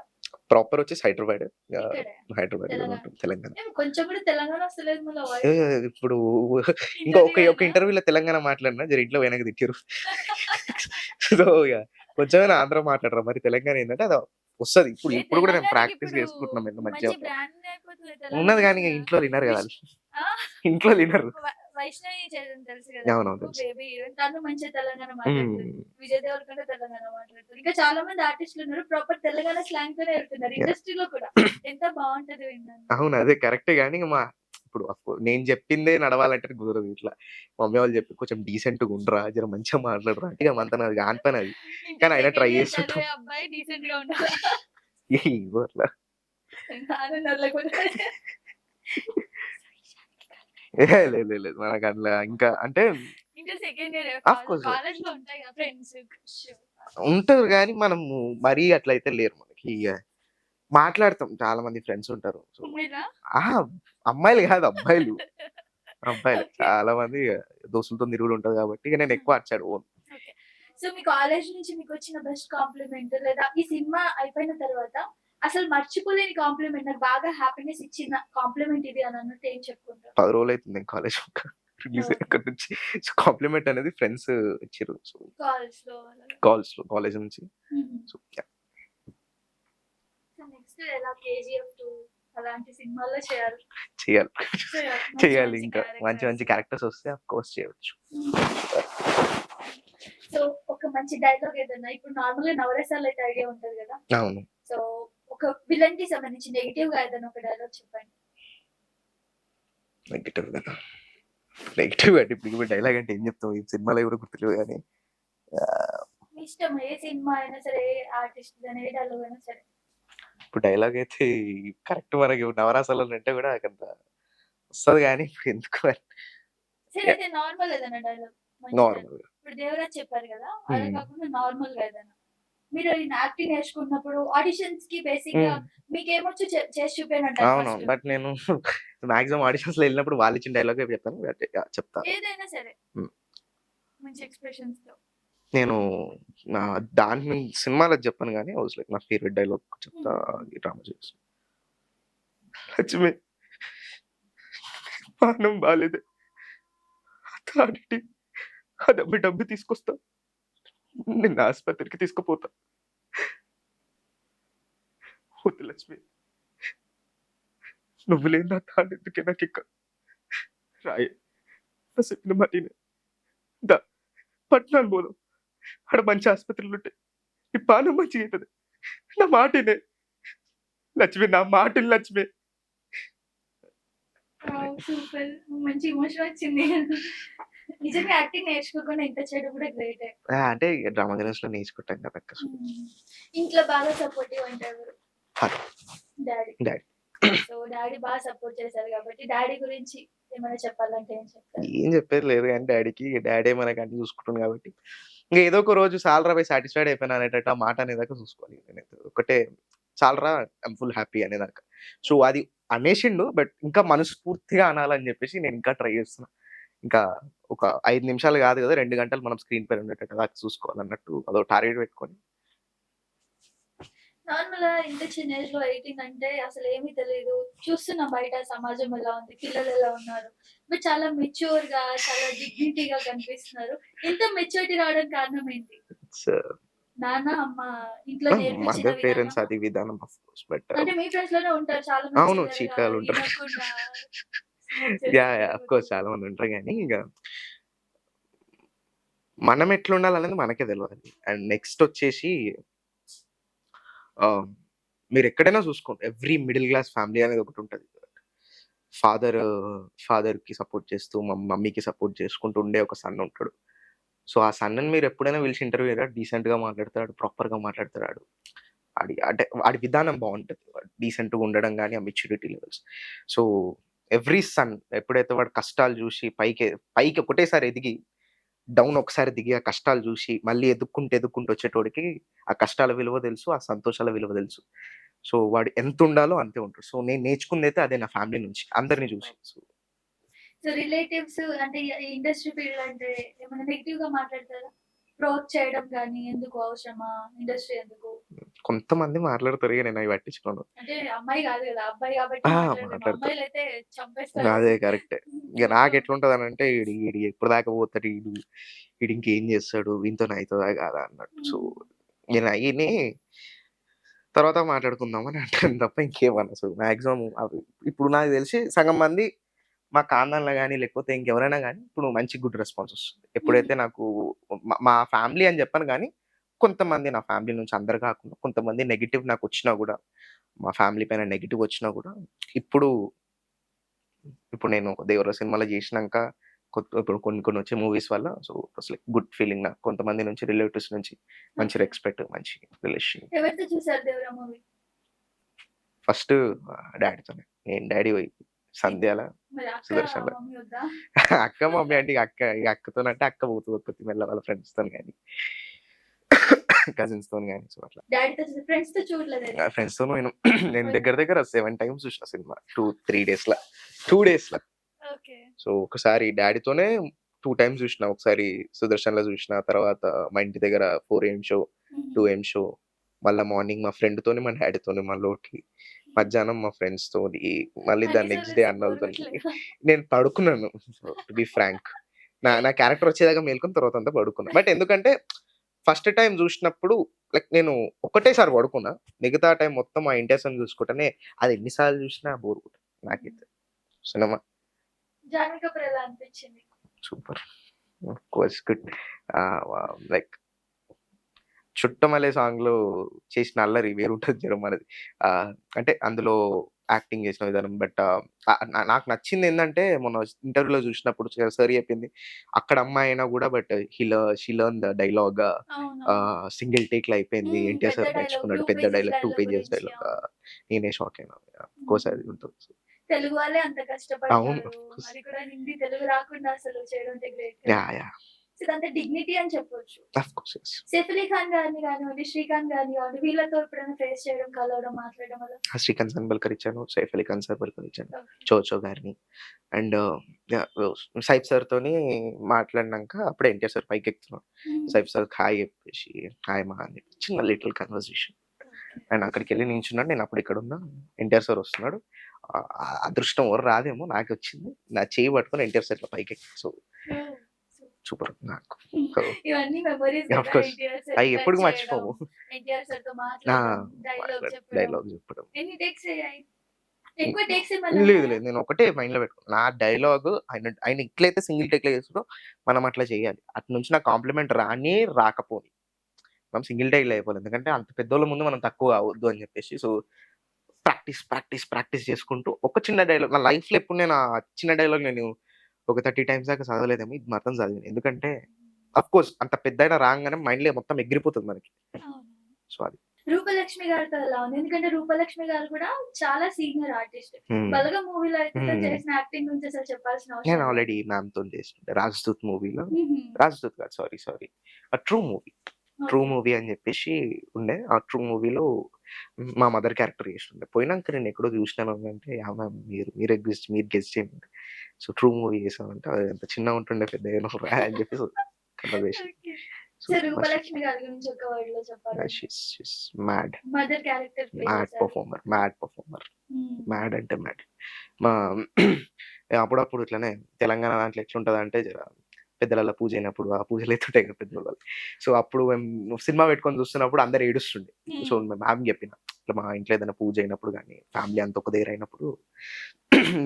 ప్రాపర్ వచ్చేసి హైదరాబాద్. ఇక్కడే. హైదరాబాద్‌లోనే తెలంగాణ. ఉంటాం తెలంగాణ. కొంచెం కూడా తెలంగాణ వస్తలేదు మళ్ళా వాయిస్. ఇప్పుడు ఒక ఇంటర్వ్యూయేనా? ఇంటర్వ్యూలో తెలంగాణ మాట్లాడినా జర ఇంట్లో పోయినంక తిట్టిర్రు. సో, ఇగ కొంచెమైనా ఆంధ్ర మాట్లాడరా మరి తెలంగాణ ఏందంటే అది వస్తది. ఇప్పుడు ఏ ఇప్పుడు కూడా నేను ప్రాక్టీస్ తెలంగాణకిప్పుడు చేసుకుంటున్నాం ఈ మధ్య. మంచి బ్రాండ్ అయిపోతుంది ఉన్నది తెలంగాణ గానీ కూడా. ఇంట్లో తినరు కదా! విష్ ఆ! ఇంట్లో తినరు. వైష్ణవి చేజన్ తెలుసు కదా అవునవును మీకు? తెలుసు. Baby heroine. తను మంచిగా తెలంగాణ మాట్లాడుతది. హ్మ్. విజయ్ దేవరకొండ తెలంగాణ మాట్లాడుతది. ఇంకా చాలా మంది ఆర్టిస్టులున్నారు. ప్రాపర్ తెలంగాణ స్లాంగ్ తోనే వెళ్తున్నారు. యాహ్! ఇండస్ట్రీలో కూడా. ఎంత బావుంటది వినడానికి. అవును. అదే కరెక్టే గానీ ఇప్పుడు నేను చెప్పిందే నడవాలంటే కుదరదు ఇట్లా. మమ్మీ వాళ్ళు చెప్పి కొంచెం డీసెంట్‌గా ఉండరా! జర మంచిగా మాట్లాడరా! అంటే ఇగ అంత నాది కాని పనది. కానీ ఇంటర్ అయినా ట్రై సెకండ్ ఇయర్ చేస్తుంటాం. చదివే అబ్బాయి డీసెంట్‌గా ఉండాలా? ఏమో అట్లా. నానున్నోళ్ళకి లేదు. మనకట్లా ఇంకా అంటే inter second year of course కాలేజ్‌లో ఉంటాయి కదా ఫ్రెండ్స్, క్రష్. ఉంటారు గానీ మనము మరీ అట్లయితే లేరు మనకి. ఇగ మాట్లాడతాం చాలా మంది ఫ్రెండ్స్ ఉంటారు. సో మీరా? అహా! అమ్మాయిలు గాదు అబ్బాయిలు. అబ్బాయిలు. ఓకే. చాలా మంది దోస్తులతోని తిరుగుడు ఉంటది కాబట్టి ఇగ నేను హ్మ్. ఎక్కువ అటు సైడ్ పోను. ఓకే. సో, మీ కాలేజ్ నుంచి మీకొచ్చిన బెస్ట్ కాంప్లిమెంట్ లేదా ఈ సినిమా అయిపోయిన తర్వాత అసలు మర్చిపోలేని కాంప్లిమెంట్ నాకు బాగా హ్యాపీనెస్ ఇచ్చిన కాంప్లిమెంట్ ఇది అని అన్నట్టు ఏం చెప్పుకుంటారు? 10 రోజులైతుంది నేను కాలేజ్ రిలీజ్ ఓకే. అయినక్కడి నుంచి. సో, కాంప్లిమెంట్ అనేది ఫ్రెండ్స్ ఇచ్చిర్రు. సో, కాలేజ్‌లో అలాగా. కాలేజ్ నుంచి. హుహు. So, yeah! సో, నెక్స్ట్ ఎలా 'కేజీఎఫ్ 2' అలాంటి సినిమాల్లో చేయాలి. చేయాలి. చేయాలి. మంచి చేయాలి మంచి ఇంకా. మంచి మంచి క్యారెక్టర్స్. క్యారెక్టర్స్ వస్తే ఆఫ్‌కోర్స్ చేయొచ్చు. సో, ఒక మంచి డైలాగ్ ఏదన్నా ఇప్పుడు నార్మల్‌గా 'నవరసాలు' అయితే ఐడియా ఉంటది గదా! అవును. సో, ఒక విలన్‌కి సంబంధించి నెగెటివ్‌గా ఏదైనా ఒక డైలాగ్ చెప్పండి. నెగెటివ్‌గా. నెగెటివ్ అంటే ఇప్పుడు డైలాగ్ అంటే ఏం చెప్తాం? ఈ సినిమాలో కూడా గుర్తులేవు గానీ ఆహ్, మీ ఇష్టం ఏ సినిమా అయినా సరే, ఏ ఆర్టిస్ట్ గాని, ఏ డైలాగ్ అయినా సరే. ఇప్పుడు డైలాగ్ అయితే కరెక్ట్ మనకి నవరసాలలో అంటే కూడా నాకంత వస్తది గానీ ఇప్పుడు ఎందుకు అని సరే యాహ్! అయితే నార్మల్ ఏదైనా డైలాగ్ మంచి డైలాగ్. నార్మల్‌గా. ఇప్పుడు 'దేవరాజ్' చెప్పారు గదా! అలా హ్మ్. కాకుండా నార్మల్‌గా ఏదైనా. మీరు యాక్టింగ్ నేర్చుకున్నప్పుడు ఆడిషన్స్‌కి బేసిక్‌గా హ్మ్. మీకేమొచ్చు చేసి చూపియండి అంటారు అవును. ఫస్ట్. బట్ నేను మాక్సిమం ఆడిషన్స్‌లో ఎళ్ళినప్పుడు వాళ్ళిచ్చిన డైలాగే చెప్తాను. But yeah! చెప్తా. ఏదైనా సరే హ్మ్. మంచి ఎక్స్‌ప్రెషన్స్‌తో. నేను నా దాని సినిమాలో చెప్పను గానీ ఐ వాస్ లైక్ నా ఫేవరెట్ డైలాగ్ చెప్తా హ్మ్. 'రామజోగేష్'. లక్ష్మి పానం బాలేదే. తాగేటి ఆ డబ్బు తీసుకొస్తా. నిన్ను ఆస్పత్రికి తీసుకుపోతా. వద్దు లక్ష్మి. నువ్వు లేని నా తాళెందుకే నాకింక. రాయే నా చెప్పిన మాట ఇను. దా పట్నానికి పోదాం. ఆడ మంచి ఆస్పత్రులుంటాయి. నీ పానం మంచిగయితది. నా మాట ఇనే. లక్ష్మి నా మాట ఇను లక్ష్మి. వావ్! సూపర్. మంచి ఎమోషన్ వచ్చింది. నిజంగా యాక్టింగ్ నేర్చుకోకుండా ఇంత చేయడం కూడా గ్రేటే. ఆ! అంటే డ్రామా జర్నలిస్ట్‌లో నేర్చుకుంటాం కదా! సో, హ్మ్. ఇంట్లో బాగా సపోర్టివ్ అంటే ఎవరు? అది డ్యాడీ. డాడీ. సో, డ్యాడీ బాగా సపోర్ట్ చేశారు కాబట్టి, డ్యాడీ గురించి ఏమైనా చెప్పాలంటే ఏం చెప్తారు? ఏం చెప్పేది లేదు గానీ డ్యాడీకి. డ్యాడే మనకు అన్నీ చూసుకుంటుండు కాబట్టి, ఇంక ఏదో ఒక రోజు చాలురా బై సాటిస్ఫైడ్ అయిపోయినా అనేటట్టు ఆ మాట అనేదాకా చూసుకోవాలి. నేనైతే ఒకటే చాలురా ఐయామ్ ఫుల్ హ్యాపీ అనేదాకా. సో, అది అనేసిండు. బట్ ఇంకా మనస్ఫూర్తిగా అనాలని చెప్పేసి నేను ఇంకా ట్రై చేస్తున్నా. ఇంకా ఒక 5 నిమిషాలు కాదు కదా! 2 గంటలు మనం స్క్రీన్ పైన ఉండేటట్టు దాకా చూసుకోవాలన్నట్టు అదో టార్గెట్ పెట్టుకొని నార్మల్‌గా ఇంత చిన్న ఏజ్‌లో ఎడిటింగ్ అంటే అసలేమీ తెలీదు. చూస్తున్నాం బయట సమాజం ఎలా ఉంది, పిల్లలు ఎలా ఉన్నారు. మీరు చాలా మెచ్యూర్‌గా, చాలా డిగ్నిటీగా కనిపిస్తున్నారు. ఇంత మెచ్యూరిటీ రావడానికి కారణం ఏంటి? ఇట్స్ నాన్న, అమ్మ ఇంట్లో నేర్పించిన మదర్ పేరెంట్స్ విధానమా? అది విధానం ఆఫ్ కోర్స్. బట్ అంటే మీ ఫ్రెండ్స్‌లోనే ఉంటారు చాలా మంది అవును. చిల్లరగా, చీకాలుంటరు. ఇనకుండా స్మోక్ చేస్తూ యాహ్! యాహ్! ఆఫ్ కోర్స్ తిరుగుతుంటారు. చాలా మంది ఉంటారు గానీ, ఇగ మనం ఎట్లుండాలనేది మనకే తెలవాలి. అండ్ నెక్స్ట్ వచ్చేసి ఆహ్, మీరెక్కడైనా చూసుకోండి. ఎవ్రి మిడిల్ క్లాస్ ఫ్యామిలీ అనేది ఒకటుంటది. ఫాదర్ ఫాదర్‌కి సపోర్ట్ చేస్తూ, మమ్మీకి సపోర్ట్ చేసుకుంటూ ఉండే ఒక సన్ ఉంటాడు. సో, ఆ సన్‌ని మీరెప్పుడైనా పిలిచి ఇంటర్వ్యూ చేయరా? డీసెంట్‌గా మాట్లాడతాడు. ప్రాపర్‌గా మాట్లాడతాడు ఆడు. అంటే వాడి విధానం బావుంటది. డీసెంట్‌గా ఉండడం గాని, ఆ maturity levels. So, every son ఎప్పుడైతే వాడు కష్టాలు జూసి పైకి ఒకటేసారి ఎదిగి, డౌన్ ఒకసారి దిగి, ఆ కష్టాలు జూసి, మళ్ళీ ఎదుక్కుంటూ వచ్చేటోడికి ఆ కష్టాల విలువ తెలుసు. ఆ సంతోషాల విలువ తెలుసు. సో, వాడు ఎంతుండాలో అంతే ఉంటాడు. సో, నేను నేర్చుకుందైతే అదే నా ఫ్యామిలీ నుంచి. అందరిని జూసి. సూపర్. సో, రిలేటివ్స్ అంటే ఈ ఇండస్ట్రీ ఫీల్డ్ అంటే ఏమైనా నెగెటివ్‌గా మాట్లాడతారా? ప్రోక్ చేయడం గాని, ఎందుకు అవసరమా? ఇండస్ట్రీ ఎందుకు? కొంతమంది మాట్లాడతారు. ఇగ నేనవి పట్టించుకోను. అంటే అమ్మాయి గాదు గదా! అబ్బాయి గాబట్టి ఆ! మాట్లాడరేమో. మాట్లాడతారు. అమ్మాయిలైతే చంపేస్తారు. అదే కరెక్టే. ఇగ చూస్తూ ఉంటాం. నాకెట్లుంటదనంటే ఈడు ఎప్పటిదాకా పోతాడు ఈడింకేం జేస్తాడు? వీనితోని అయితదా? కాదా? అన్నట్టు. సో, హ్మ్. నేను అయ్యిని తర్వాత మాట్లాడుకుందాం అని అంటాను తప్ప ఇంకేమనను. సో, మాక్సిమం అవి ఇప్పుడు నాకు తెలిసి సగం మంది మా ఖాందాన్‌లో గాని, లేకపోతే ఇంకెవరైనా గాని ఇప్పుడు మంచి గుడ్ రెస్పాన్స్ ఒస్తుంది. హ్మ్. ఎప్పుడైతే నాకు మా ఫ్యామిలీ అని చెప్పను గానీ, కొంతమంది నా ఫ్యామిలీ నుంచి అందరు కాకుండా కొంతమంది నెగెటివ్ నాకొచ్చినా గూడా, మా ఫ్యామిలీ పైన నెగెటివ్ ఒచ్చినా గూడా ఇప్పుడు ఇప్పుడు నేను 'దేవర' సినిమాలో జేసినంక ఇప్పుడు కొన్ని కొన్ని వచ్చే మూవీస్ వల్ల so, it's like good feeling నాకు. కొంతమంది నుంచి రిలేటివ్స్ నుంచి మంచి ఓకే. రెస్పెక్ట్, మంచి రిలేషన్. ఎవరితో చూసారు 'దేవరా' మూవీ? ఫస్ట్ డ్యాడీతోనే. నేను డ్యాడీ వైపు ఇద్దరు. 'సంధ్యాల', మరి అక్క, 'సుదర్శన్‌ల'. మమ్మీ వద్దా? అక్క, మమ్మీ అంటే ఇగ అక్కతోనంటే అక్క పోతది ఒక్కతి మెల్ల వాళ్ళ ఫ్రెండ్స్‌తోని గాని, కజిన్స్‌తోని గాని సో, అట్లా. డ్యాడీతో చూసి ఫ్రెండ్స్‌తో చూడలేదయితే. ఫ్రెండ్స్‌తోని నేను ఓకే. దగ్గర దగ్గర 7 టైమ్స్ చూసిన సినిమా. 3 డేస్‌ల. 2 డేస్‌ల. ఓకే. సో, ఒకసారి డ్యాడీతోనే 2 టైమ్స్ జూషిన. ఒకసారి 'సుదర్శన్‌లో' జూషిన. తర్వాత మా ఇంటి దగ్గర 4 AM షో, హుహు. 2 AM షో. మళ్ళా మార్నింగ్ మా ఫ్రెండ్‌తోని, మా డ్యాడీతోని మళ్ళోటి. మధ్యాహ్నం మా ఫ్రెండ్స్‌తోని, మళ్ళీ అన్ని దాని నెక్స్ట్ డే సార్లేస్తే బోర్ అన్నోళ్ళతోని. కొట్టలేదా? నేను పడుకున్నాను. To be frank. నా నా క్యారెక్టర్ వచ్చేదాకా మేలుకొని తర్వాత అంతా పడుకున్నా. బట్ ఎందుకంటే ఫస్ట్ టైమ్ జూసినప్పుడు లైక్ నేను ఒకటేసారి పడుకున్నా. మిగతా టైం మొత్తం ఆ ఇంటెన్షన్ చూసుకుంటనే అది ఎన్ని సార్లు జూసినా బోర్ కొట్టదు నాకైతే. సినిమా 'జాహ్నవి కపూర్' ఎలా అనిపించింది? Super. Was good. Like 'Chuttamalle' సాంగ్‌లో చేసిన అల్లరి వేరుంటది జర మనది. అంటే అందులో యాక్టింగ్ చేసిన విధానం బట్ నాకు నచ్చిందేందంటే మొన్న ఇంటర్వ్యూలో చూసినప్పుడు సార్ చెప్పింది. అక్కడ అమ్మాయైనా గూడా but she learn the dialogue అవునవును. సింగిల్ టేక్‌లో అయిపోయింది. ఎన్టీఆర్ పెద్ద సార్ డైలాగ్, నేర్చుకున్నాడు. 2 పెద్ద పేజెస్ డైలాగ్ 2 డైలాగ్ పేజెస్ గురించి. డైలాగ్. అవును. నేనే షాక్ అయినా. అఫ్‌కోర్స్ హ్మ్. అది ఉంటది. తెలుగు వాళ్ళే అంత అవును. కష్టపడతారు. అఫ్‌కోర్స్. అది కూడా హిందీ, తెలుగు రాకుండా అసలు చేయడం అంటే గ్రేట్ కదా! యాహ్! సో, ఇదంతా డిగ్నిటీ అని చెప్పొచ్చు. అఫ్‌కోర్స్. యెస్. 'సెఫ్ అలీ ఖాన్' గారిని గానివ్వండి, 'శ్రీకాంత్' గారిని గానివ్వండి, వీళ్ళతో ఎప్పుడైనా ఫేస్ చేయడం, కలవడం, మాట్లాడడం అలా? శ్రీకాంత్ సార్‌ని పలకరించాను. సైఫ్ అలీ ఖాన్ సార్ పలకరించాను. ఓకే. 'చోచో' గారిని. And yeah! సైఫ్ సార్‌తోని మాట్లాడినంక అప్పుడే ఎన్టీఆర్ సార్ పైకెక్కుతున్నాడు. హ్మ్. సైఫ్ సార్‌కి హాయ్ చెప్పేసి, హాయ్ మా అని చెప్పి చిన్న లిటిల్ కన్వర్జేషన్. ఓకే. అండ్ అక్కడికెళ్ళి నించున్నాడు. నేను అప్పుడు ఇక్కడున్నా. ఎన్టీఆర్ సార్ వస్తున్నాడు. అదృష్టం ఎవరు రాదేమో నాకొచ్చింది. నా చెయ్యి పట్టుకొని ఎన్టీఆర్ సార్ ఇట్లా పైకెక్కారు. సో, ఓహ్! సూపర్ నాకు. సో, ఇవన్నీ మెమోరీస్ ఆఫ్ గదా! కోర్స్ ఎన్టీఆర్ సార్‌ని అయి టచ్ ఎప్పటికి చేయడం, మర్చిపోము. ఎన్టీఆర్ సార్‌తో ఆ! మాట్లాడడం, డైలాగ్ చెప్పడం. డైలాగ్ చెప్పడం. ఎన్ని టేక్స్ అయ్యాయి? హ్మ్. ఎక్కువ టేక్స్ ఏమన్నా లేదు. అయ్యాయా? లేదు. నేను ఒకటే మైండ్‌లో పెట్టుకున్నా. నా డైలాగ్ ఆయన ఎట్లయితే సింగిల్ టేక్‌లో చేస్తాడో మనం అట్లా చేయాలి. అటునుంచి నాకు కాంప్లిమెంట్ రాని, రాకపోని. మనం సింగిల్ టేక్‌లో అయిపోవాలి. ఎందుకంటే అంత పెద్దోళ్ళ ముందు మనం తక్కువ కావద్దు అని చెప్పేసి. సో, ప్రాక్టీస్ చేసుకుంటూ ఒక చిన్న డైలాగ్ నా లైఫ్‌లో ఎప్పుడు నేను ఆ చిన్న డైలాగ్ నేను ఒక 30 టైమ్స్ దాకా చదవలేదేమో. ఇది మాత్రం చదివాను. ఎందుకంటే ఆఫ్‌కోర్స్ అంత పెద్దాయన రాంగానే మైండ్‌లో మొత్తం ఎగిరిపోతది మనకి. అవును. సో, అది. 'రూపలక్ష్మి' గారితో ఎలా ఉంది? ఎందుకంటే 'రూపలక్ష్మి' గారు కూడా చాలా సీనియర్ ఆర్టిస్ట్. హ్మ్. 'బలగం' మూవీలో అయితే తను హ్మ్. చేసిన యాక్టింగ్ గురించి అసలు చెప్పాల్సిన నేను అవసరం లేదు. ఆల్రెడీ మ్యామ్‌తోని చేస్తుండే 'రాజదూత్' మూవీలో హుహు. 'రాజదూత్' కాదు sorry. 'True movie.' 'True okay. Movie' అని చెప్పేసి ఉండే. ఆ 'ట్రూ మూవీలో' మా మదర్ క్యారెక్టర్ చేస్తుండే. పోయినంక నేనెక్కడో చూసినాను అంటే, "యాహ్! మ్యామ్ మీరు గెస్ చేయండి." సో, 'ట్రూ మూవీ' చేసామంటే, "అది అంత చిన్నగుంటుండే పెద్దగయినవురా" అని చెప్పేసి కన్వర్జేషన్. ఓకే. సో, సో, మర్చి 'రూపలక్ష్మి' గారి గురించి ఒక వర్డ్‌లో చెప్పాలంటే? She's mad. Mother character play mad చేశారు. పెర్ఫార్మర్. Mad performer. హ్మ్. మ్యాడ్ అంటే మ్యాడ్. మా అప్పుడప్పుడు ఇట్లనే తెలంగాణ దాంట్లో ఎట్లుంటదంటే పెద్దలల్ల పూజ అయినప్పుడు ఆ పూజలు అయితుంటాయి కదా పెద్దోళ్ళవి. సో, అప్పుడు సినిమా పెట్టుకొని చూస్తున్నప్పుడు అందరూ ఏడుస్తుండే. సో, హ్మ్. మ్యామ్‌కి చెప్పిన. ఇట్లా మా ఇంట్లో ఏదైనా పూజ అయినప్పుడు గాని, ఫ్యామిలీ అంతా ఒక దగ్గర అయినప్పుడు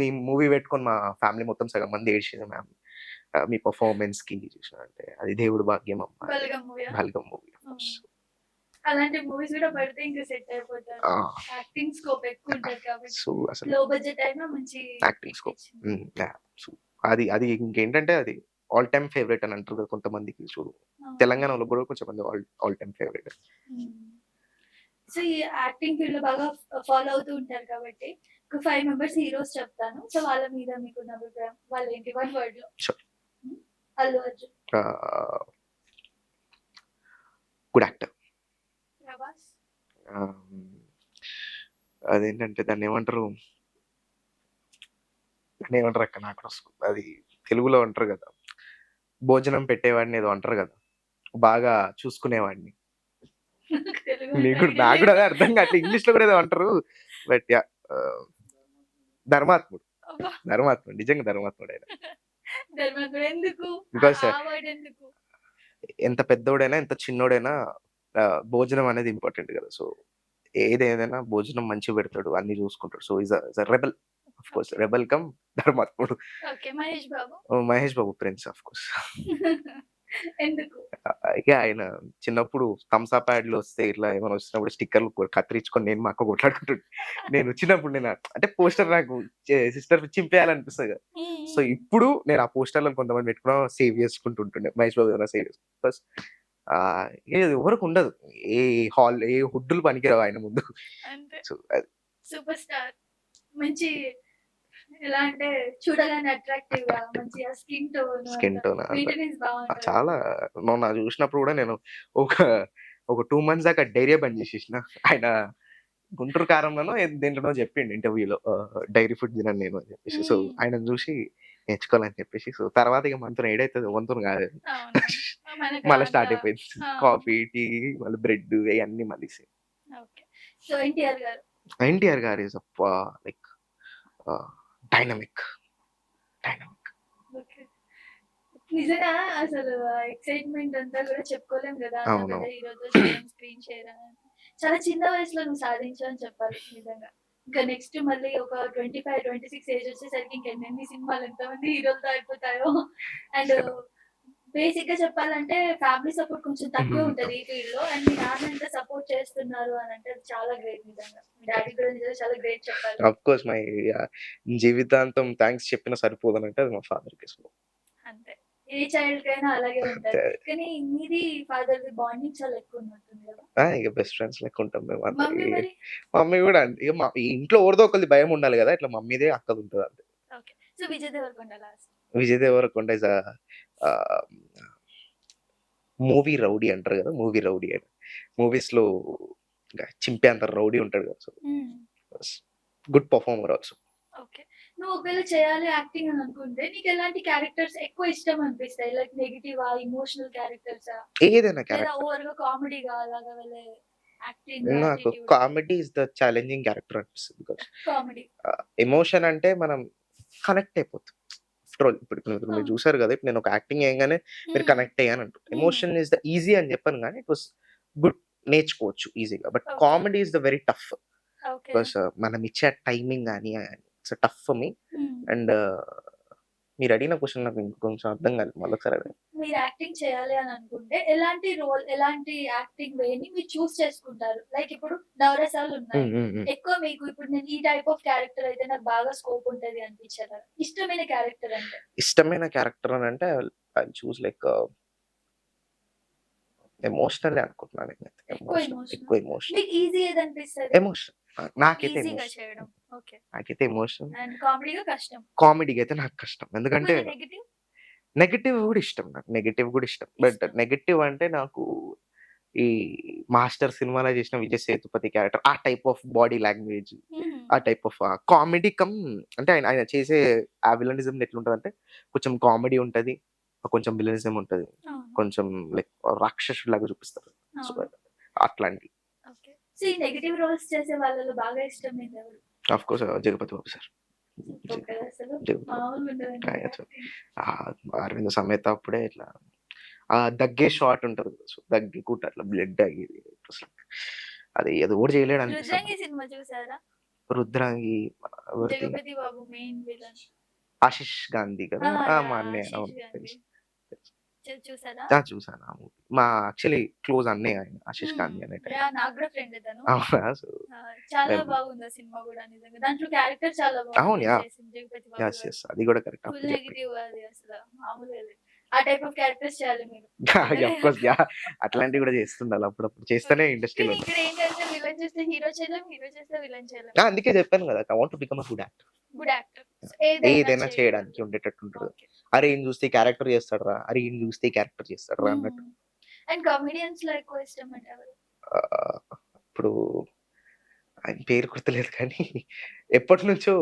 మీ మూవీ పెట్టుకొని మా ఫ్యామిలీ మొత్తం సగం మంది ఏడ్చిర్రు మ్యామ్. మీ పెర్ఫార్మన్స్‌కి చూసినారంటే అది దేవుడి భాగ్యం అమ్మా అని. 'బలగం' మూవీయా? 'బల్గం' మూవీ ఆఫ్ హ్మ్. కోర్స్. అలాంటి మూవీస్ కూడా పడితే ఇంక సెట్ అయిపోతారు. ఆ! యాక్టింగ్ స్కోప్ ఎక్కువుంటది కాబట్టి. సో, అసలు లో బడ్జెట్ అయినా మంచి యాక్టింగ్ హిట్ స్కోప్. ఇచ్చింది. యాహ్! సో, అది అది ఇంకేంటంటే అది ఆల్ టైమ్ ఫేవరైట్ అని అంటారు కదా కొంతమందికి. సో, అవును. తెలంగాణలో కూడా కొంచెంమంది ఆల్ టైమ్ ఫేవరైట్. హ్మ్. సో, ఈ యాక్టింగ్ ఫీల్డ్‌లో బాగా ఫాలో అవుతూ ఉంటారు కాబట్టి, ఒక 5 మెంబర్స్ హీరోస్ చెప్తాను. సో, వాళ్ళ మీద మీకున్న అభిప్రాయం వాళ్ళేంటి? 1 వర్డ్‌లో. షూర్. హ్మ్. 'అల్లు అర్జున్', ఆహ్, గుడ్ యాక్టర్. 'ప్రభాస్', ఆహ్, అదేంటంటే దాన్నేమంటారక్క నాకు కూడా అది తెలుగులో అంటారు కదా! భోజనం పెట్టేవాడిని ఏదో అంటారు కదా! బాగా చూసుకునేవాడిని. తెలుగు అంత ఐడియా నాకు కూడా లేదు. అదే అర్థం కావట్లే. ఇంగ్లీష్‌లో కూడా ఏదో అంటారు. But yeah! ఆహ్, ధర్మాత్ముడు. అబ్బా! ధర్మాత్ముడు. నిజంగా ధర్మాత్ముడాయన. ధర్మేంద్ర ఎందుకు? బికాస్ ఆ వర్డ్ ఎందుకు? ఎంత పెద్దోడైనా, ఎంత చిన్నోడైనా భోజనం అనేది ఇంపార్టెంట్ గదా! సో, ఏదేదైనా భోజనం మంచిగా పెడతాడు. అన్నీ చూసుకుంటాడు. So, is a rebel. Of course okay. Rebel cum ధర్మాత్ముడు. Okay. 'Mahesh Babu'. Mahesh Babu prince of course. ఎందుకు? ఇగ ఆయన చిన్నప్పుడు థమ్స్ అప్ యాడ్‌లు వస్తే ఇట్లా ఏమైనా వచ్చినప్పుడు స్టిక్కర్‌లు కత్తిరించుకొని నేను మా అక్క కొట్లాడుకుంటుండే. నేను చిన్నప్పుడు అంటే పోస్టర్ నాకు సిస్టర్ చింపేయాలనిపిస్తది కదా! హ్మ్. సో, హ్మ్. ఇప్పుడు నేను ఆ పోస్టర్‌లను కొంతమంది పెట్టుకున్నా సేవ్ చేసుకుంటూ ఉంటుండే. మహేష్ బాబు ఏమైనా సేవ్ ఫస్ట్ ఏది ఎవరికుండదు. ఏ ఏ హుడ్డులు పనికిరావు ఆయన ముందు. అంతే. సో, అది సూపర్ స్టార్. మంచి ఎలా అంటే చూడగానే అట్రాక్టివ్‌గా మంచిగా స్కిన్ టోన్ స్కిన్ అంతా టోన్ అంతా మెయింటెనెన్స్ బావుంటది. చాలా మొన్న చూసినప్పుడు కూడా నేను ఒక, ఒక 2 మంత్స్ దాకా డైరీయే బంద్ చేసేసిన. ఆయన గుంటూరు కారంలోనో దేంట్లోనో చెప్పిండు ఇంటర్వ్యూలో డైరీ ఫుడ్ తినను నేను అని చెప్పేసి. సో, హ్మ్. ఆయనను చూసి నేర్చుకోవాలని చెప్పేసి. సో, తర్వాత ఇక మనతోని ఏడైతది ఎవ్వనితోని కాదు. అవునవును. మనకు మళ్ళా అంత స్టార్ట్ అయిపోయింది. ఆ! కాఫీ, టీ మళ్ళీ బ్రెడ్ ఇయన్నీ మళ్ళీ సేమ్. ఓకే. సో, 'ఎన్టీఆర్' గారు. ఎన్టీఆర్ గారు ఈస్ లైక్ ఆహ్, డైనమిక్. డైనమిక్. ఓకే. నిజంగా అసలు ఆ ఎక్సైట్‌మెంట్ అంతా గూడా చెప్పుకోలేం గదా! అంత పెద్ద అవునవును. హీరోతో చేయడం, స్క్రీన్ షేర్ అని. చాలా చిన్న వయసులో నువ్వు సాధించావు అని చెప్పాలి నిజంగా. ఇంకా నెక్స్ట్ మళ్ళీ ఒక 25, 26 ఏజ్ వచ్చేసరికి ఇంకెన్నెన్ని సినిమాలు ఎంతమంది హీరోలతో అయిపోతాయో. అండ్ బేసిక్‌గా చెప్పాలంటే ఫ్యామిలీ సపోర్ట్ కొంచెం తక్కువే ఉంటది ఈ ఫీల్డ్‌లో. అండ్ మీ నాన్న ఎంత సపోర్ట్ చేస్తున్నారు అనంటే అది చాలా గ్రేట్ నిజంగా. మీ డ్యాడీ కూడా నిజంగా చాలా గ్రేట్ చెప్పాలి. ఆఫ్‌కోర్స్ మై జీవితాంతం థాంక్స్ చెప్పినా సరిపోదనంటే అది మా ఫాదర్‌కే. సో, అంతే. ఏ చైల్డ్‌కైనా అలాగే ఉంటది. అంతే. కానీ మీది ఫాదర్‌ది బాండింగ్ చాలా ఎక్కువున్నట్టుంది గదా! ఇక బెస్ట్ ఫ్రెండ్స్ లెక్కుంటాం మేమంతా. మమ్మీ మరి? మమ్మీ గూడా అంతే. ఇక మా ఇంట్లో ఎవరిదో ఒకళ్ళది భయముండాలి గదా! ఇట్లా మమ్మీదే, అక్కదుంటదంతే. Okay. So, 'Vijay Devarakonda' last. Vijay Devarakonda is ah, movie rowdy అంటారు గదా! మూవీ రౌడీ అని. మూవీస్‌లో చింపేంత రౌడీ ఉంటాడు గదా! సో, హ్మ్. Good performer also. ఓకే. నువ్వు ఒకవేళ చేయాలి యాక్టింగ్ అని అనుకుంటే నీకెలాంటి క్యారెక్టర్స్ ఎక్కువ ఇష్టం అనిపిస్తాయి? లైక్ నెగెటివా? ఎమోషనల్ క్యారెక్టర్సా? ఏదైనా లేదా క్యారెక్టర్. ఓవర్‌గా కామెడీగా అలాగా వెళ్ళే యాక్టింగ్ నాకు attitude comedy is the challenging character అనిపిస్తది. Because comedy. ఎమోషన్ అంటే మనం కనెక్ట్ అయిపోతాం. ఆఫ్టర్ ఆల్ ఇప్పుడు మీరు అవును. చూసారు గదా! ఇప్పుడు నేను ఒక యాక్టింగ్ చేయంగానే మీరు హ్మ్. కనెక్ట్ అయ్యానంటారు. హ్మ్. ఎమోషన్ ఈస్ ద ఈజీ అని చెప్పను గానీ ఇట్ వాస్ గుడ్, నేర్చుకోవచ్చు ఈజీగా. But okay. Comedy is the very tough. Okay. Because మనం ఇచ్చే టైమింగ్ గాని ఇట్స్ టఫ్ ఫర్ మీ. హ్మ్. అండ్ మీరు అడిగిన క్వెషన్ నాకు ఇంకొంచెం అర్థం కాలేదు. మళ్ళొకసారి అడగండి. మీరు యాక్టింగ్ చేయాలి అని అనుకుంటే, ఎలాంటి రోల్, ఎలాంటి యాక్టింగ్ వేని మీరు చేసుకుంటారు? లైక్ ఇప్పుడు హ్మ్. నవరసాలున్నాయి. హ్మ్. హ్మ్. ఎక్కువ మీకు ఇప్పుడు నేను ఈ టైప్ ఆఫ్ క్యారెక్టర్ అయితే నాకు బాగా స్కోప్ ఉంటది అనిపించేదా? ఇష్టమైన క్యారెక్టర్ అంటే? ఇష్టమైన క్యారెక్టర్ అని అంటే ఐ విల్ చూస్ లైక్ ఎమోషనలే అనుకుంటున్నాను నేనైతే. ఎక్కువ ఎమోషనల్. ఎక్కువ ఎమోషన్. మీకు ఈజీ ఏదనిపిస్తది? ఎమోషన్. నాకైతే ఈజీగా ఎమోషన్. చేయడం. ఓకే. నాకైతే ఎమోషన్. అండ్ కామెడీగా కష్టం. కామెడీగా అయితే నాకు కష్టం. ఎందుకంటే మరి నెగెటివ్ నెగెటివ్ గూడా ఇష్టం నాకు. నెగెటివ్ గూడా ఇష్టం. బట్ ఇష్టం. నెగెటివ్ అంటే నాకు ఈ 'మాస్టర్' సినిమాలో చేసిన విజయ్ సేతుపతి క్యారెక్టర్, ఆ టైప్ ఆఫ్ బాడీ లాంగ్వేజ్, హుహు. ఆ టైప్ ఆఫ్ కామెడీ అంటే ఆయన ఆయన చేసే ఆ విలనిజం ఎట్లుంటదంటే కొంచెం కామెడీ ఉంటది. కొంచెం విలనిజం ఉంటది. అవును. కొంచెం లైక్ రాక్షసుడిలాగా చూపిస్తారు. సో, అవును. అట్లాంటి. ఓకే. సో, ఈ నెగెటివ్ రోల్స్ చేసే వాళ్ళలో బాగా ఇష్టమైనదెవరు? ఆఫ్‌కోర్స్ 'జగపతి బాబు' సార్. సూపర్ జ కదా అసలు. 'జగపతి బాబు.' మామూలుగా ఉండదండి ఆయన సో, యాక్టింగ్. 'అరవింద సమేత' అప్పుడే ఇట్లా దగ్గే షాట్ ఉంటది. సో, దగ్గుకుంట అట్లా బ్లడ్ ఆగేది. అసలు అది అది ఎవడు చేయలేడనిపిస్తది 'రుద్రాంగి' నాకు. సినిమా చూసారా? 'రుద్రాంగి' ఎవరిది? 'జగపతి బాబు' మెయిన్ విలన్. 'ఆశిష్ గాంధీ' కదా! ఆ! మా యాహ్! అన్నయ్య. ఆశీష్ అవును. గాంధీ. తెలుసు. తెలుసు. చూసారా? చూసాను ఆ మూవీ. మా యాక్చువల్లీ క్లోజ్ అన్నయ్య ఆయన 'ఆశిష్ హ్మ్. గాంధీ' అనే టైం. యాహ్! నాకు కూడా ఫ్రెండే తను. అవునా! సో, చాలా మేము బాగుంది ఆ సినిమా గూడా నిజంగా. దాంట్లో క్యారెక్టర్ చాలా అవును. బాగుంది యాహ్! చేసింది 'జగపతి బాబు' గారు. అది కూడా కరెక్ట్ ఫుల్ అప్పుడు చెప్పింది. నెగెటివ్ అది అసల మామూలుగా లేదు. ఆ టైప్ ఆఫ్ క్యారెక్టర్స్ చేయాలి మీరు ఆఫ్‌కోర్స్ పెద్దగయ్యాక. అట్లాంటివి కూడా చేస్తుండాలి అప్పుడప్పుడు. చేస్తేనే ఓకే. ఇండస్ట్రీలో కానీ ఇక్కడ ఏంటంటే విలన్ చేస్తే హీరో చేయలేం, హీరో చేస్తే విలన్ చేయలేం. అందుకే చెప్పాను కదా! I want to become a good actor. Good actor. So, ఏదైనా ఏదైనా చేయడానికి చేయగలరు. ఉండేటట్టు ఉంటది. ఓకే. అరే! ఈయన చూస్తే ఈ క్యారెక్టర్ చేస్తాడురా! అరే! ఈయన చూస్తే ఈ క్యారెక్టర్ చేస్తాడురా! హ్మ్. అన్నట్టు. అండ్ కామెడియన్స్‌లో ఎక్కువ ఇష్టమంటే ఎవరు? ఆహ్, ఇప్పుడు ఆయన పేరు గుర్తులేదు కానీ ఎప్పటినుంచో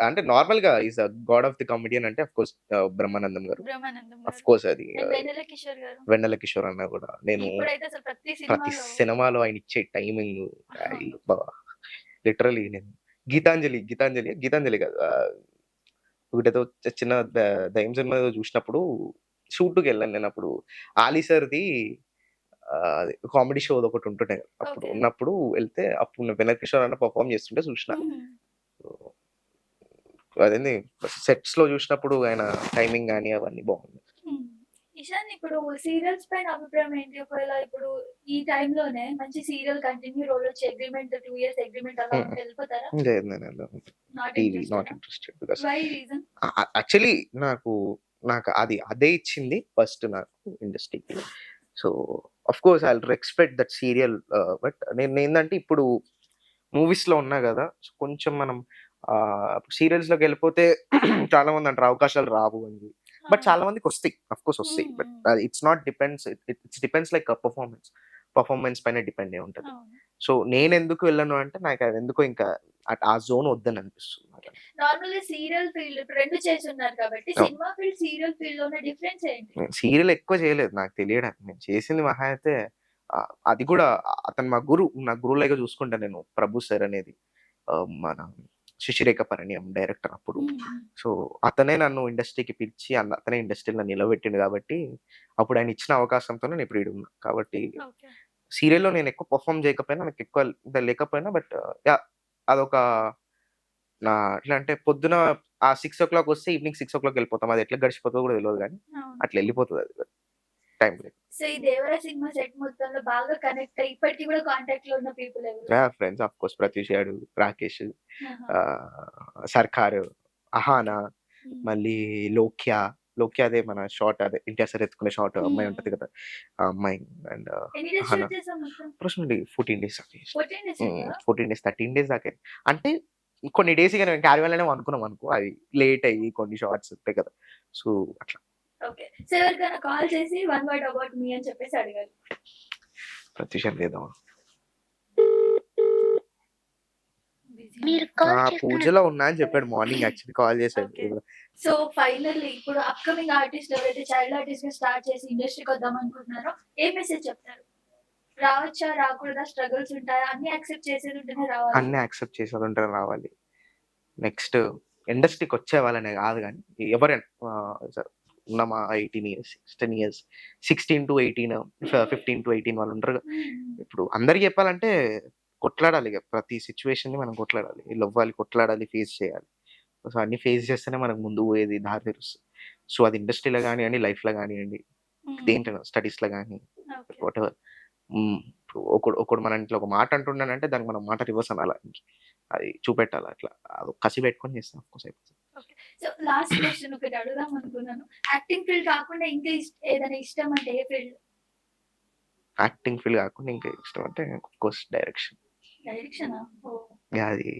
అంటే నార్మల్‌గా is the God of the comedian అంటే ఆఫ్‌కోర్స్ బ్రహ్మానందం గారు. బ్రహ్మానందం గారు. ఆఫ్‌కోర్స్ అది అండ్ వెన్నెల కిషోర్ గారు. వెన్నెల కిషోర్ అన్న కూడా. నేను ఇప్పుడైతే అసలు ప్రతి ప్రతి సినిమాలో సినిమాలో ఆయన ఇచ్చే టైమింగ్ అవును. అబ్బా! లిటరల్లీ నేను 'గీతాంజలి' కాదు. ఒకటేదో చిన్న దెయ్యం సినిమా ఏదో చూసినప్పుడు షూట్‌కెళ్ళాను నేనప్పుడు. 'ఆలీ సార్‌ది' అది కామెడీ షోది ఒకటి ఉంటుండే. అప్పుడు ఓకే. ఉన్నప్పుడు ఎళ్తే అప్పుడు వెన్నెల కిషోర్ అన్న పెర్ఫార్మ్ చేస్తుంటే చూసిన. హుహు. సో, అదేంది సెట్స్‌లో చూసినప్పుడు ఆయన టైమింగ్ గాని అవన్నీ బాగుంది. హ్మ్. ఇషాన్ ఇప్పుడు సీరియల్స్ పైన అభిప్రాయం ఏంటి? ఒకవేళ ఇప్పుడు ఈ టైంలోనే మంచి సీరియల్ కంటిన్యూ రోల్ వచ్చి అగ్రీమెంట్ 2 ఇయర్స్ అగ్రీమెంట్ అలా హ్మ్. ఉంటే ఎళ్ళిపోతారా? లేదు నేనెళ్ళను. నాట్ నాట్ ఇంట్రెస్టెడా? Interested because why reason? Actually నాకు నాకు అదే ఇచ్చింది ఫస్ట్ నాకు ఇండస్ట్రీకి. So, of course I will respect that serial. నేనేందంటే ఇప్పుడు మూవీస్‌లో ఉన్నా గదా! సో, కొంచెం మనం సీరియల్స్‌లోకెళ్ళిపోతే చాలా మందంటారు అవకాశాలు రావు అని. బట్ అవును. చాలా మందికొస్తాయి. ఆఫ్‌కోర్స్ ఒస్తాయి. హ్మ్. బట్ హ్మ్. It's not depends. It's depends like performance. Performance పైన డిపెండ్ అయ్యి ఉంటది. అవును. సో, నేనెందుకు వెళ్ళను అంటే నాకదెందుకో ఇంకా ఆ జోన్ వద్దని అనిపిస్తుంది ఓకే. నాకని. నార్మల్‌గా సీరియల్ ఫీల్డ్ ఇప్పుడు 2 చేసున్నారు కాబట్టి అవును. సినిమా ఫీల్డ్, సీరియల్ ఫీల్డ్‌లో ఉన్న డిఫరెన్స్ ఏంటి? సీరియల్ ఎక్కువ చేయలేదు నాకు తెలియడానికి. నేను చేసింది మహా అయితే అది కూడా అతను మా గురువు. నా గురువులాగా చూసుకుంటా నేను 'ప్రభు సార్' అనేది. మన శశిరేఖ పరిణయం డైరెక్టర్ అప్పుడు. హ్మ్. హ్మ్. సో, అతనే నన్ను ఇండస్ట్రీకి పిలిచి అతనే ఇండస్ట్రీలో నన్ను నిలబెట్టిండు కాబట్టి, అప్పుడు ఆయన ఇచ్చిన అవకాశంతోనే నేను ఇప్పుడు ఈడున్నా. కాబట్టి ఓకే. సీరియల్‌లో నేను ఎక్కువ పెర్ఫార్మ్ చేయకపోయినా, నాకు ఎక్కువ లేకపోయినా బట్ యాహ్! అదొక నా ఎట్లా అంటే పొద్దున 6:00 వస్తే ఈవినింగ్ 6:00 వెళ్ళిపోతాం. అది ఎట్లా గడిచిపోతదో కూడా తెలవదు గానీ, అవును. అట్లా వెళ్ళిపోతదది టైం లేదు. సో, ఈ 'దేవరా' సినిమా సెట్ మొత్తంలో బాగా కనెక్ట్ అయ్యి ఇప్పటికి కూడా కాంటాక్ట్‌లో ఉన్న పీపుల్ ఎవరు? యాహ్! ఫ్రెండ్స్ ఆఫ్‌కోర్స్ 'ప్రత్యూష్' గాడు, 'రాకేష్' ఆహా! 'సర్కార్', ఓకే. 'అహానా' హ్మ్. మళ్ళీ 'లోక్య'. 'లోక్య' అదే మన షాట్ అదే ఎన్టీఆర్ సార్ ఎత్తుకునే షాట్ అమ్మాయి హ్మ్. ఉంటది కదా! ఆ అమ్మాయి అండ్ ఎన్ని డేస్ 'అహానా' షూట్ చేసావు మొత్తం? అప్రాక్సిమేట్‌లీ 14 డేస్ దాకా చేసినా. 14 డేస్ అయిందా? 14 డేస్, 13 డేస్ దాకా అయింది. అంటే కొన్ని డేస్ ఇగ క్యారవాన్‌లోనే పనుకున్నాం అనుకో, అది లేట్ అయ్యి కొన్ని షాట్స్ ఉంటాయి కదా! సో, అట్లా. ఓకే. సో, ఎవరికైనా కాల్ చేసి 'వన్ వర్డ్ అబౌట్ మీ' అని చెప్పేసి అడగాలి. 'ప్రత్యూష్' అని చేద్దామా? బిజీనా? మీరు పూజలో ఉన్నా అని చెప్పాడు మార్నింగ్ యాక్చువల్లీ కాల్ చేసాడు. ఓకే. సో, ఫైనల్లీ ఇప్పుడు అప్‌కమింగ్ ఆర్టిస్ట్ ఎవరైతే చైల్డ్ ఆర్టిస్ట్‌గా స్టార్ట్ చేసి ఇండస్ట్రీకి వద్దాం అనుకుంటున్నారో ఏ మెసేజ్ చెప్తారు? రావచ్చా? రాకూడదా? స్ట్రగుల్స్ ఉంటాయా? అన్నీ యాక్సెప్ట్ చేసేది ఉంటేనే రావాలా? అన్నీ యాక్సెప్ట్ చేసేదుంటేనే రావాలి. నెక్స్ట్ ఇండస్ట్రీకొచ్చే వాళ్ళనే గాదు గానీ, ఎవరైనా ఉన్న మా 18 ఇయర్స్, 16 ఇయర్స్, 16-18 15-18 వాళ్ళుంటారుగా. హ్మ్. హ్మ్. ఇప్పుడు అందరికి చెప్పాలంటే కొట్లాడాలిగ. ప్రతి సిట్యుయేషన్‌ని మనం కొట్లాడాలి. లవ్వాలి, కొట్లాడాలి, ఫేస్ చేయాలి. సో, అన్నీ ఫేస్ చేస్తేనే మనకు ముందుకు పోయేది దారి తెరుస్తది. సో, అది ఇండస్ట్రీలో గానియండి, లైఫ్‌లో గానియండి, హ్మ్. దేంట్లోనో స్టడీస్‌లో గాని ఓకే. వాటెవర్. ఇప్పుడు ఒకడు ఒకడు మన ఇంట్లో ఒక మాట అంటున్నాడంటే దానికి మనం మాట రివర్స్ అనాల. అది చూపెట్టాలి అట్లా. అదొక కసి పెట్టుకొని చేస్తే ఆఫ్‌కోర్స్ అయిపోతది. ఓకే. సో, లాస్ట్ క్వెషన్ ఒకటి అడుగుదాం అనుకున్నాను. యాక్టింగ్ ఫీల్డ్ కాకుండా ఇంకా ఏదైనా ఇష్టం అంటే ఏ ఫీల్డ్? యాక్టింగ్ ఫీల్డ్ కాకుండా ఇంకా ఇష్టం అంటే ఆఫ్‌కోర్స్ డైరెక్షన్. డైరెక్షనా? ఓహ్! అది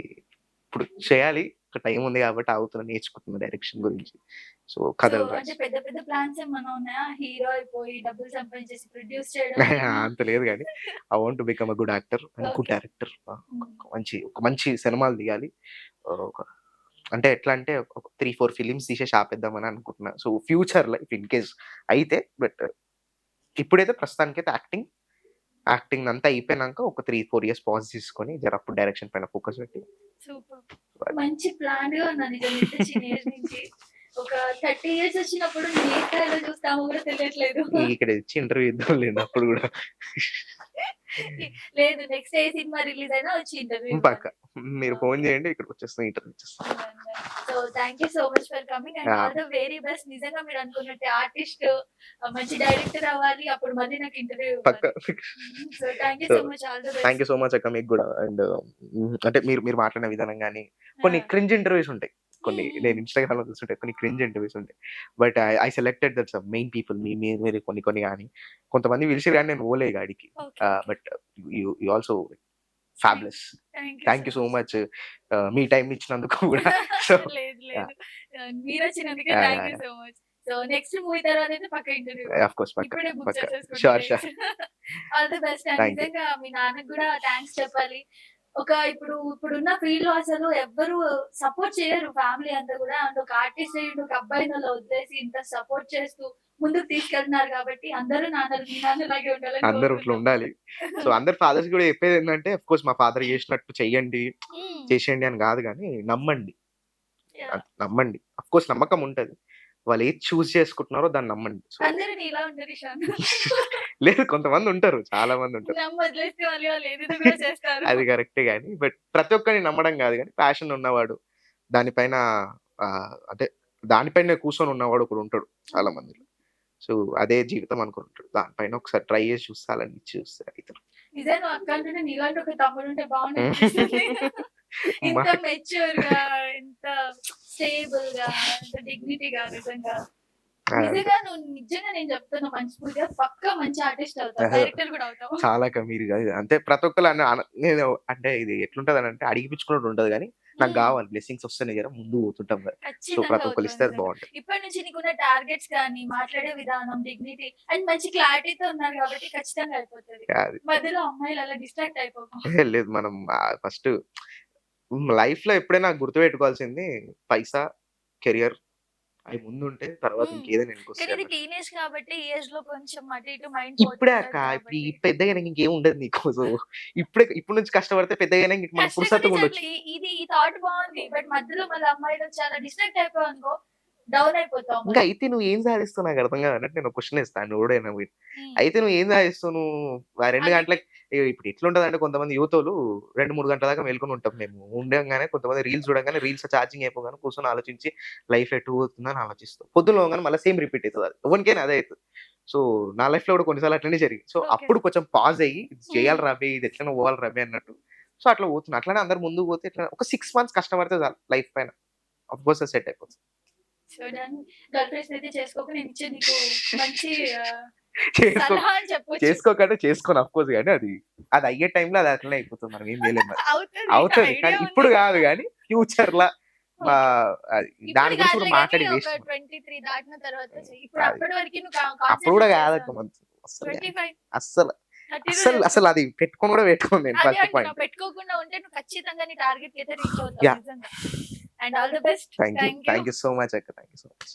ఇప్పుడు చేయాలి. ఒక టైం ఉంది కాబట్టి ఆగుతున్నా, నేర్చుకుంటున్నా డైరెక్షన్ ఓకే. గురించి. సో, సో, కథలు అంటే రాసి పెద్ద పెద్ద ప్లాన్స్ ఏమన్నా ఉన్నాయా? హీరో అయిపోయి డబ్బులు సంపాదించేసి ప్రొడ్యూస్ చేయడమేనా? అంత లేదు గానీ I want to become a good actor and good okay. Director. హ్మ్. ఒక మంచి సినిమాలు తీయాలి. ఒక అంటే ఎట్లా అంటే ఒక 3, 4 ఫిల్మ్స్ తీసేసి ఆపేద్దామని అనుకుంటున్నా. సో, ఫ్యూచర్‌లో ఇఫ్ ఇన్ కేస్ అయితే బట్ ఇప్పుడైతే ప్రస్తుతానికైతే యాక్టింగ్ అంతా అయిపోయినాక ఒక 3, 4 ఇయర్స్ పాజ్ తీసుకొని అప్పుడు డైరెక్షన్ పైన ఫోకస్ పెట్టి సూపర్. మంచి ప్లాన్‌గా ఉన్నా నిజంగా ఇంత చిన్న ఏజ్ నుంచి. ఒక 30 ఇయర్స్ వచ్చినప్పుడు నేను ఏ స్థాయిలో చూస్తామో కూడా తెలియట్లేదు. ఇక్కడ ఇచ్చి ఇంటర్వ్యూ ఇద్దాంలేండి అప్పుడు గూడా. లేదు నెక్స్ట్ ఏ సినిమా రిలీజ్ అయినా వచ్చి ఇంటర్వ్యూ పక్కా. ఇవ్వాలి. మీరు ఫోను చేయండి ఇక్కడికొచ్చేస్తాం ఇంటర్వ్యూ ఇచ్చేస్తాం. Done. Done. So, thank you so much for coming and yeah! All the very best. నిజంగా మీరు అనుకున్నట్టే ఆర్టిస్ట్ మంచి డైరెక్టర్ అవ్వాలి. అప్పుడు మళ్ళీ నాకు ఇంటర్వ్యూ పక్కా. ఇవ్వాలి. So, thank you so, so much. All the thank best. You so much అక్క మీకు గూడా. అండ్ అంటే మీరు మీరు మాట్లాడిన విధానం గాని, ఆ! కొన్ని క్రింజ్ ఇంటర్వ్యూస్ ఉంటాయి. కొన్ని హ్మ్. హ్మ్. నేను ఇన్‌స్టాగ్రామ్‌లో చూస్తుంటే కొన్ని క్రింజ్ ఇంటర్వ్యూస్ ఉంటాయి. But I selected that some main people మీరు కొన్ని కొన్ని గాని, కొంతమంది పిలిచిర్రు గాని నేను పోలే ఇగ ఆడికి. Okay. Okay. But you also thank fabulous. Thank you so thank you so much. Much. మీ టైమ్ ఇచ్చినందుకు కూడా. సో, లేదు. యాహ్! లేదు. మీరొచ్చినందుకే yeah! Thank yeah! You yeah! So much. So, next movie తర్వాతైతే పక్కా ఇంటర్వ్యూ ఇవ్వాలి. ఆఫ్ కోర్స్ పక్కా. ఇప్పుడే బుక్ పక్కా. చేసేసుకుంటా sure. Dates. All the best and thank you. నిజంగా మీ నాన్నకి గూడా థాంక్స్ చెప్పాలి. ఇప్పుడున్న ఫీల్డ్‌లో అసలు ఎవ్వరు సపోర్ట్ చేయరు ఫ్యామిలీ అంతా గూడా. అండ్ ఒక ఆర్టిస్ట్ అయ్యుండి ఒక అబ్బాయిని అలా వదిలేసి ఇంత సపోర్ట్ చేస్తూ ముందుకు తీసుకెళ్తున్నారు కాబట్టి అందరూ నాన్నలు మీ నాన్నలాగే ఉండాలని అందరూ ఇట్లా కోరుకుందాం. ఉండాలి. సో, అందరు ఫాదర్స్ కూడా చెప్పేదేందంటే ఆఫ్ కోర్స్ మా ఫాదర్ చేసినట్టు చెయ్యండి, హ్మ్. చేసేయండి అని గాదు గానీ నమ్మండి. యాహ్! నమ్మండి. ఆఫ్ కోర్స్ నమ్మకం ఉంటది. వాళ్ళు ఏది చూజ్ చేసుకుంటున్నారో దాన్ని నమ్మండి. సో, అందరూ నీలా ఉండరు ఇషాన్. లేదు కొంతమందుంటారు. చాలా మందుంటారు. నమ్మి వదిలేస్తే మళ్ళీ వాళ్ళు ఏదేదో కూడా చేస్తారు. అది కరెక్టే గానీ, బట్ ప్రతి ఒక్కరిని నమ్మడం గాదు గానీ, ప్యాషన్ ఉన్నవాడు, దానిపైన అంటే దానిపైనే కూర్చొని ఉన్నవాడు ఒకడుంటాడు చాలా హ్మ్. మందిలో. సో, అదే జీవితం అనుకుంటాడు. దానిపైన ఒకసారి ట్రై చేసి చూస్తే అలాంటి చూస్తే అయితరు. నిజంగా అక్క అంటేనే నీలాంటి ఒక తమ్ముడుంటే బావుండనిపిస్తుంది. ఇంత మాకు మెచ్యూర్‌గా, ఇంత స్టేబుల్‌గా, ఇంత డిగ్నిటీగా నిజంగా. అదంతే. నిజంగా నేను చెప్తున్నా మనస్ఫూర్తిగా పక్కా మంచి ఆర్టిస్ట్ అవుతావు. డైరెక్టర్ గూడా అవుతావు. చాలా మీరు అంటే ప్రతి ఒక్కళ్ళు నేను అంటే ఇది ఎట్లుంటదనంటే అడిగిపిచ్చుకున్నట్టు ఉంటది గానీ, నాకు హ్మ్. గావాలి బ్లెస్సింగ్స్ వస్తేనే జర ముందుకు పోతుంటాం గదా! సో, ఖచ్చితంగా ప్రతి ఒక్కళ్ళు అవుతావు ఇస్తే అది నిజంగా. బావుంటది. ఇప్పటి నుంచి నీకున్న టార్గెట్స్ కానీ, మాట్లాడే విధానం, డిగ్నిటీ అండ్ మంచి క్లారిటీతో ఉన్నారు కాబట్టి ఖచ్చితంగా అయిపోతది. అది. మధ్యలో అమ్మాయిలు అలా డిస్ట్రాక్ట్ అయిపోకు. లేదు మనం ఫస్ట్ లైఫ్‌లో ఎప్పుడైనా గుర్తుపెట్టుకోవాల్సింది పైసా, కెరియర్ అవి ముందుంటే తర్వాత హ్మ్. ఇంకేదైనా కానీ వెనకొస్తాయి ఇది అన్నట్టు. టీనేజ్ కాబట్టి ఈ ఏజ్‌లో కొంచెం అటు ఇటు మైండ్ ఇప్పుడే అక్క. పోతుంటది ఇప్పుడు ఈ కాబట్టి పెద్దగైనంక ఇంకేం ఉండదు నీకు. సో, ఇప్పటి నుంచి కష్టపడితే పెద్దగైనంక ఇంక మనకు కష్టం పుర్సత్తుగా నుంచి ఉండొచ్చు. అట్లా ఇది ఈ థాట్ బావుంది. బట్ మధ్యలో మళ్ళీ అమ్మాయిలు చాలా డిస్ట్రాక్ట్ అయిపోయావనుకో డౌన్ అయిపోతావు ఇంకా మళ్ళీ. అయితే నువ్వేం సాధిస్తావు నాకర్థం కాదన్నట్టు నేను ఒక క్వెషన్ ఏస్తా ఎవడైనా పోయి. హ్మ్. అయితే నువ్వేం సాధిస్తావు నువ్వు? ఆ 2 అది గంటలకి ఇప్పుడు ఎట్లుంటదంటే కొంతమంది యువతోళ్ళు 2, 3 గంటల దాకా మేల్కొని ఉంటాం మేము. ఉండంగానే కొంతమంది రీల్స్ చూడంగానే రీల్స్ ఛార్జింగ్ అయిపోగానే కూర్చొని ఆలోచించి లైఫ్ ఎటు పోతుందని ఆలోచిస్తాం. పొద్దున లేవంగానే మళ్ళా సేమ్ రిపీట్ అయితది అది. ఎవనికైనా అదే అయితది. సో, నా లైఫ్‌లో కూడా కొన్ని సార్లు అట్లనే జరిగింది. So, okay. అప్పుడు కొంచెం పాజ్ అయ్యి ఇది హ్మ్. చేయాలిరా బే! ఇది ఎట్లనో పోవాలిరా బే! అన్నట్టు. సో, అట్లా పోతున్నా. అట్లనే అందరూ ముందుకు పోతే ఇట్లా ఒక 6 మంత్స్ కష్టపడితే చాలు లైఫ్ పైన. ఆఫ్‌కోర్స్ అది సెట్ అయిపోతది. So, done. గర్ల్ ఫ్రెండ్స్ అయితే చేసుకోకు. నేనిచ్చే నీకు మంచి చేసుకో సలహా అని చెప్పొచ్చు. చేసుకోకంటే చేసుకోను ఆఫ్‌కోర్స్ గానీ అది అయ్యే టైంలో అది అట్లనే అయిపోతది. మనం ఏం చేయలేం మరి. అవుతది. అవుతది. కానీ ఐడియా ఇప్పుడు ఉంది. గాదు గానీ ఫ్యూచర్‌ల ఓకే. అది ఇప్పుడు దాని గురించి కూడా కాదులే గాని మాట్లాడి ఒక వేస్ట్. 23 దాటిన తర్వాత చెయ్యి. ఇప్పుడు అది అప్పటి వరకు నువ్వు అప్పుడు గూడా కాన్సంట్రేట్ గాదక్క చేసావు. అస్సలు గాదు. 25, అస్సలు. 30లో చెప్పు. అసలు అది పెట్టుకొని గూడా పెట్టుకోను నేను అదే ఫస్ట్ అంటున్నా. పాయింట్. పెట్టుకోకుండా ఉంటే నువ్వు ఖచ్చితంగా నీ టార్గెట్‌కయితే రీచ్ అవుతావు యాహ్! నిజంగా. And all the best. Thank you. Thank you so much అక్క. Thank you so much.